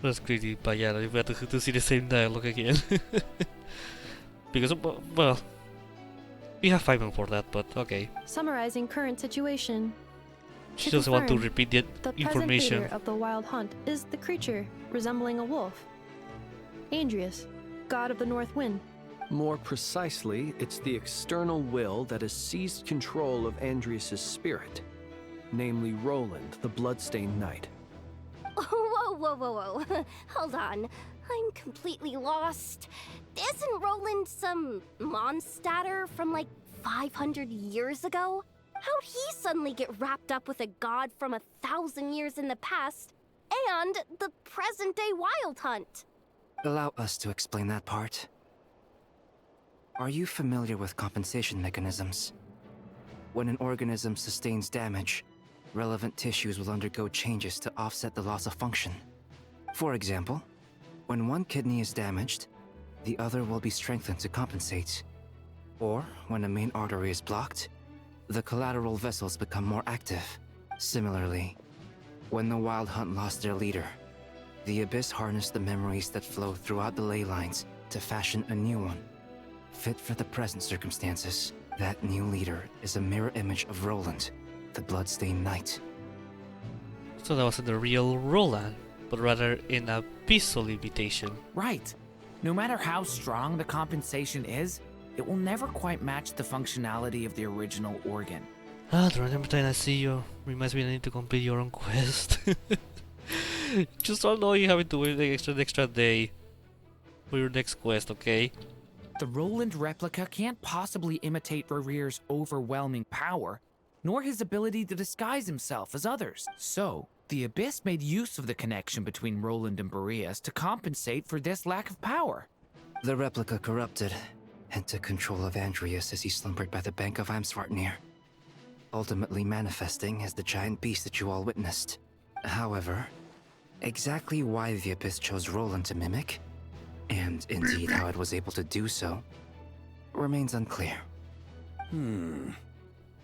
That's crazy, but yeah, we have to see the same dialogue again. Because, well, we have 5 minutes for that, but okay. Summarizing current situation. She doesn't want to repeat the information. The present leader of the Wild Hunt is the creature resembling a wolf. Andrius, god of the North Wind. More precisely, it's the external will that has seized control of Andrius' spirit, namely Roland, the Bloodstained Knight. Whoa. Hold on. I'm completely lost. Isn't Roland some Mondstadter from like 500 years ago? How'd he suddenly get wrapped up with a god from 1,000 years in the past and the present-day Wild Hunt? Allow us to explain that part. Are you familiar with compensation mechanisms? When an organism sustains damage, relevant tissues will undergo changes to offset the loss of function. For example, when one kidney is damaged, the other will be strengthened to compensate. Or, when a main artery is blocked, the collateral vessels become more active. Similarly, when the Wild Hunt lost their leader, the Abyss harnessed the memories that flow throughout the ley lines to fashion a new one, fit for the present circumstances. That new leader is a mirror image of Roland, the Bloodstained Knight. So that wasn't the real Roland, but rather an abyssal imitation. Right. No matter how strong the compensation is, it will never quite match the functionality of the original organ. During every time I see you, reminds me I need to complete your own quest. Just don't know you having to wait the extra day for your next quest, okay? The Roland replica can't possibly imitate Rere's overwhelming power, nor his ability to disguise himself as others. So, The Abyss made use of the connection between Roland and Boreas to compensate for this lack of power. The replica corrupted and took control of Andreas as he slumbered by the bank of Amsvartnir, ultimately manifesting as the giant beast that you all witnessed. However, exactly why the Abyss chose Roland to mimic, and indeed how it was able to do so, remains unclear.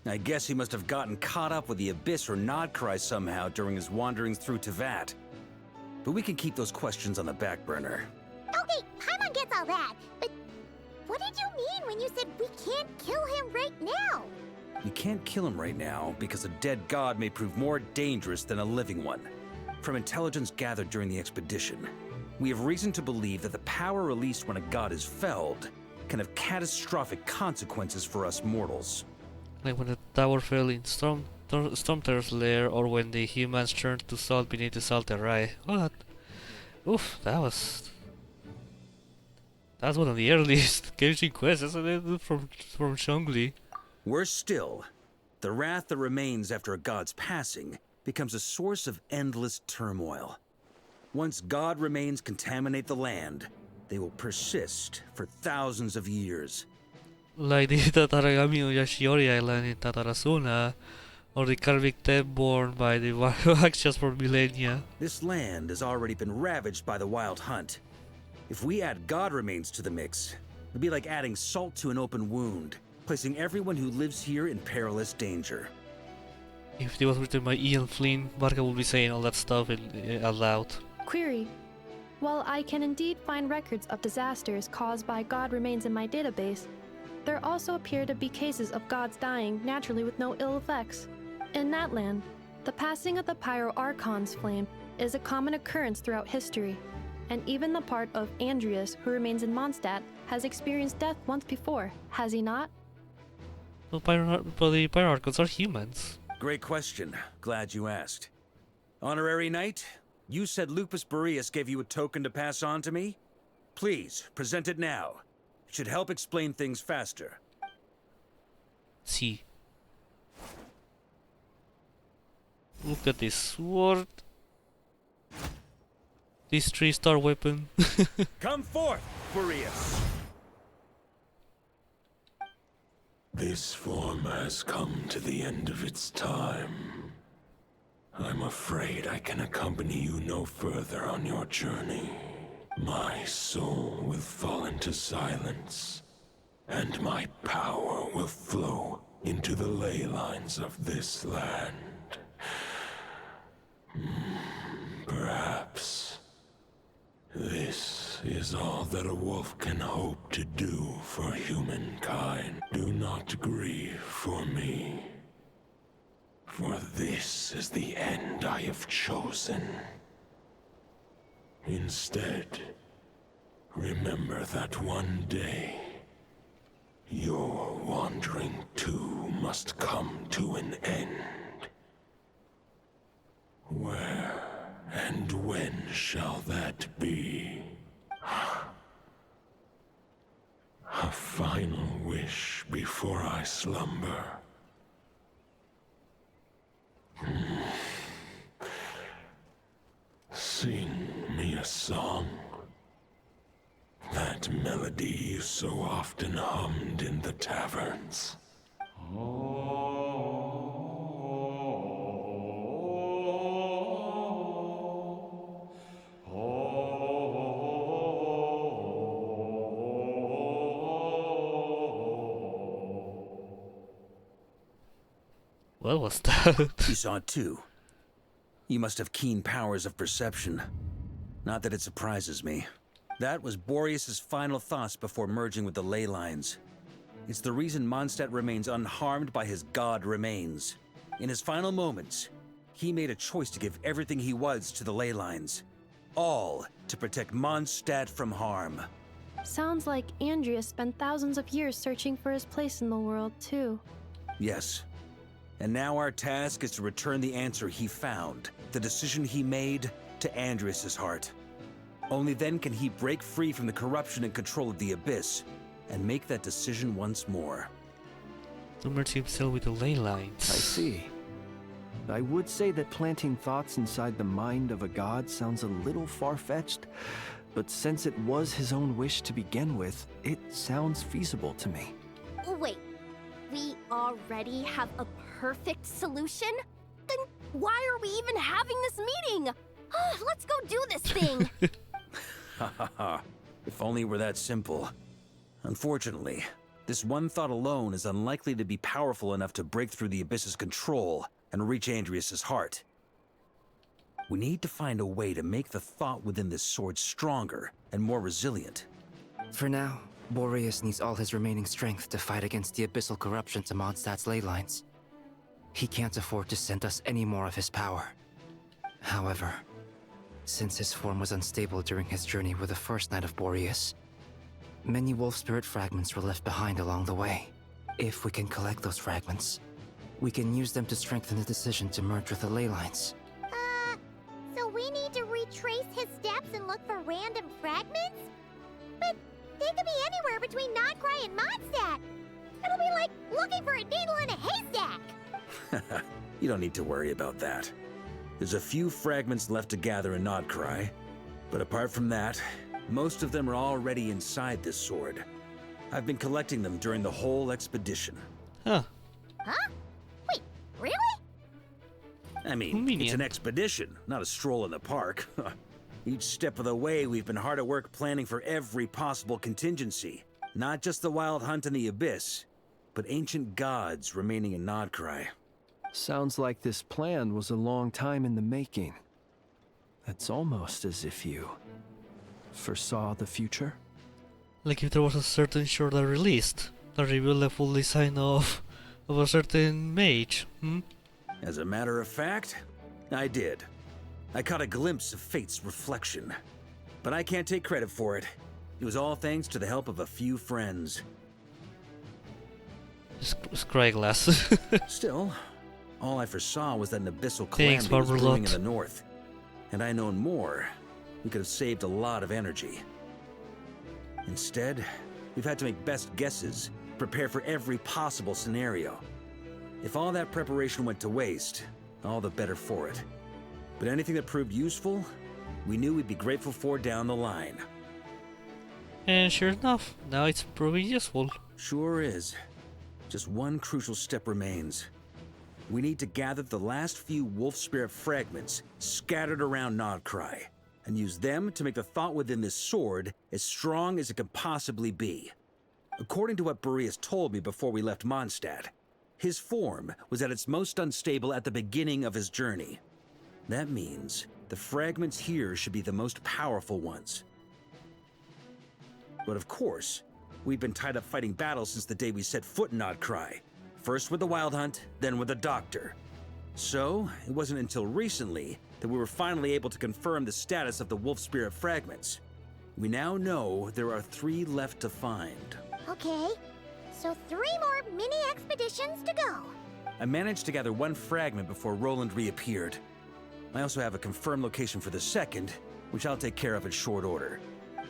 I guess he must have gotten caught up with the Abyss or Nodcry somehow during his wanderings through Teyvat. But we can keep those questions on the back burner. Okay, Paimon gets all that, but what did you mean when you said we can't kill him right now? We can't kill him right now because a dead god may prove more dangerous than a living one. From intelligence gathered during the expedition, we have reason to believe that the power released when a god is felled can have catastrophic consequences for us mortals. Like when the tower fell in Stormterror's lair, or when the humans turned to salt beneath the Salterai. What? Oof, that's one of the earliest Genshin quests, isn't it? From Zhongli. Worse still, the wrath that remains after a god's passing becomes a source of endless turmoil. Once god remains contaminate the land, they will persist for thousands of years. Like the Tataragami on Yashiori Island in Tatarasuna, or the Karmic Dam born by the Vakshas for millennia. This land has already been ravaged by the Wild Hunt. If we add god remains to the mix, it'd be like adding salt to an open wound, placing everyone who lives here in perilous danger. If it was written by Ian Flynn, Varka would be saying all that stuff out loud. Query. While I can indeed find records of disasters caused by god remains in my database, there also appear to be cases of gods dying naturally with no ill effects. In that land, the passing of the Pyro Archon's flame is a common occurrence throughout history, and even the part of Andreas who remains in Mondstadt has experienced death once before, has he not? Well, the Pyro Archons are humans. Great question. Glad you asked. Honorary Knight, you said Lupus Boreas gave you a token to pass on to me? Please, present it now. It should help explain things faster. See. Look at this sword. This 3-star weapon. Come forth, Boreas! This form has come to the end of its time. I'm afraid I can accompany you no further on your journey. My soul will fall into silence, and my power will flow into the ley lines of this land. Perhaps this is all that a wolf can hope to do for humankind. Do not grieve for me, for this is the end I have chosen. Instead, remember that one day, your wandering too must come to an end. Where and when shall that be? A final wish before I slumber. Sing me a song. That melody you so often hummed in the taverns. What was that? You saw it too. You must have keen powers of perception. Not that it surprises me. That was Boreas' final thoughts before merging with the ley lines. It's the reason Mondstadt remains unharmed by his god remains. In his final moments, he made a choice to give everything he was to the ley lines. All to protect Mondstadt from harm. Sounds like Andreas spent thousands of years searching for his place in the world, too. Yes. And now our task is to return the answer he found, the decision he made, to Andreas' heart. Only then can he break free from the corruption and control of the Abyss, and make that decision once more. To merge himself with the ley lines. I see. I would say that planting thoughts inside the mind of a god sounds a little far-fetched, but since it was his own wish to begin with, it sounds feasible to me. Wait, we already have a perfect solution? Then why are we even having this meeting? Let's go do this thing! Ha ha ha. If only it were that simple. Unfortunately, this one thought alone is unlikely to be powerful enough to break through the Abyss's control and reach Andrias' heart. We need to find a way to make the thought within this sword stronger and more resilient. For now, Boreas needs all his remaining strength to fight against the abyssal corruption to Mondstadt's ley lines. He can't afford to send us any more of his power. However, since his form was unstable during his journey with the first night of Boreas, many wolf spirit fragments were left behind along the way. If we can collect those fragments, we can use them to strengthen the decision to merge with the ley lines. So we need to retrace his steps and look for random fragments? But they could be anywhere between Nodcry and Mondstadt. It'll be like looking for a needle in a haystack. You don't need to worry about that. There's a few fragments left to gather in Nodcry, but apart from that, most of them are already inside this sword. I've been collecting them during the whole expedition. Huh? Wait, really? I mean, Convenient. it's an expedition, not a stroll in the park. Each step of the way, we've been hard at work planning for every possible contingency. Not just the wild hunt in the Abyss, but ancient gods remaining in Nodcry. Sounds like this plan was a long time in the making. It's almost as if you foresaw the future. Like if there was a certain short that released that revealed the full design of a certain mage, As a matter of fact, I did. I caught a glimpse of fate's reflection. But I can't take credit for it. It was all thanks to the help of a few friends. Scryglass. Still, all I foresaw was that an abyssal Thanks, calamity was brewing in Barbarlot. the north. Had I known more, we could have saved a lot of energy. Instead, we've had to make best guesses, prepare for every possible scenario. If all that preparation went to waste, all the better for it. But anything that proved useful, we knew we'd be grateful for down the line. And sure enough, now it's proving useful. Sure is. Just one crucial step remains. We need to gather the last few wolf spirit fragments scattered around Nodcry, and use them to make the thought within this sword as strong as it can possibly be. According to what Boreas told me before we left Mondstadt, his form was at its most unstable at the beginning of his journey. That means the fragments here should be the most powerful ones. But of course, we've been tied up fighting battles since the day we set foot in Nodcry. First with the Wild Hunt, then with the Doctor. So, it wasn't until recently that we were finally able to confirm the status of the Wolf Spirit fragments. We now know there are 3 left to find. Okay, so 3 more mini expeditions to go. I managed to gather 1 fragment before Roland reappeared. I also have a confirmed location for the second, which I'll take care of in short order.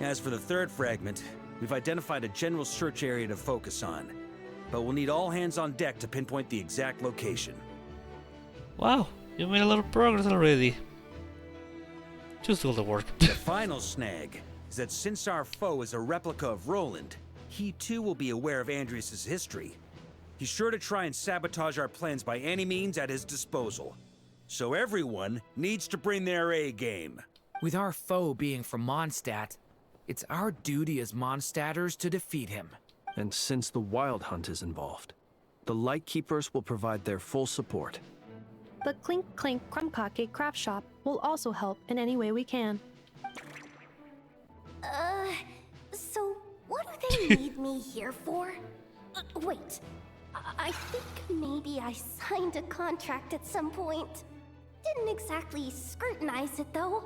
As for the 3rd fragment, we've identified a general search area to focus on, but we'll need all hands on deck to pinpoint the exact location. Wow, you made a lot of progress already. Just do all the work. The final snag is that since our foe is a replica of Roland, he too will be aware of Andrias' history. He's sure to try and sabotage our plans by any means at his disposal. So everyone needs to bring their A game. With our foe being from Mondstadt, it's our duty as Mondstadters to defeat him. And since the Wild Hunt is involved, the Lightkeepers will provide their full support. The Clink Clink Krumkake craft shop will also help in any way we can. So what do they need me here for? Wait, I think maybe I signed a contract at some point. Didn't exactly scrutinize it though.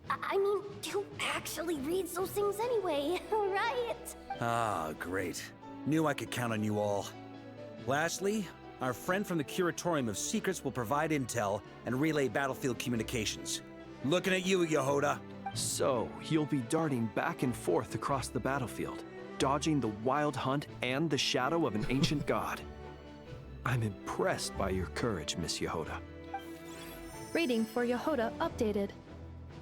I mean, who actually reads those things anyway, right? Ah, great. Knew I could count on you all. Lastly, our friend from the Curatorium of Secrets will provide intel and relay battlefield communications. Looking at you, Yehoda. So, you'll be darting back and forth across the battlefield, dodging the Wild Hunt and the shadow of an ancient god. I'm impressed by your courage, Miss Yehoda. Rating for Yehoda updated.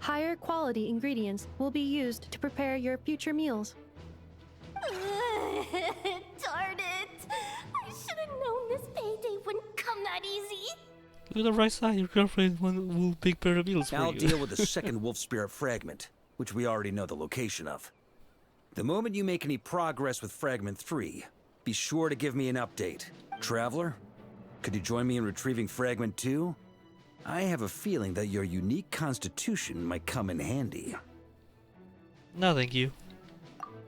Higher quality ingredients will be used to prepare your future meals. Darn it! I should have known this payday wouldn't come that easy. Look at the right side, your girlfriend will prepare meals for you. I'll deal with the second wolf spirit fragment, which we already know the location of. The moment you make any progress with Fragment 3, be sure to give me an update. Traveler, could you join me in retrieving Fragment 2? I have a feeling that your unique constitution might come in handy. No, thank you.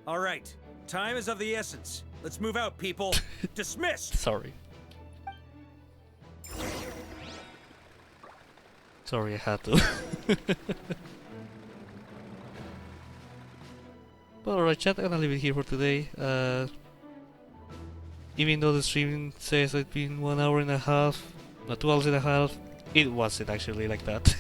All right, time is of the essence. Let's move out, people. Dismissed! Sorry. Sorry, I had to. Well, alright chat, I'm gonna leave it here for today. Even though the stream says it's been 1 hour and a half, not 2 hours and a half, it wasn't actually like that.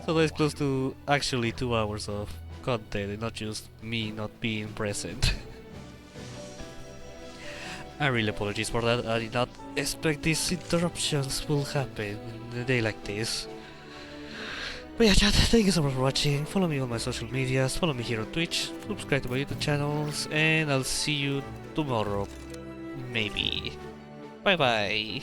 So that's close to actually 2 hours of content and not just me not being present. I really apologize for that. I did not expect these interruptions will happen in a day like this. But yeah, chat, thank you so much for watching. Follow me on my social medias, follow me here on Twitch, subscribe to my YouTube channels, and I'll see you tomorrow. Maybe. Bye bye.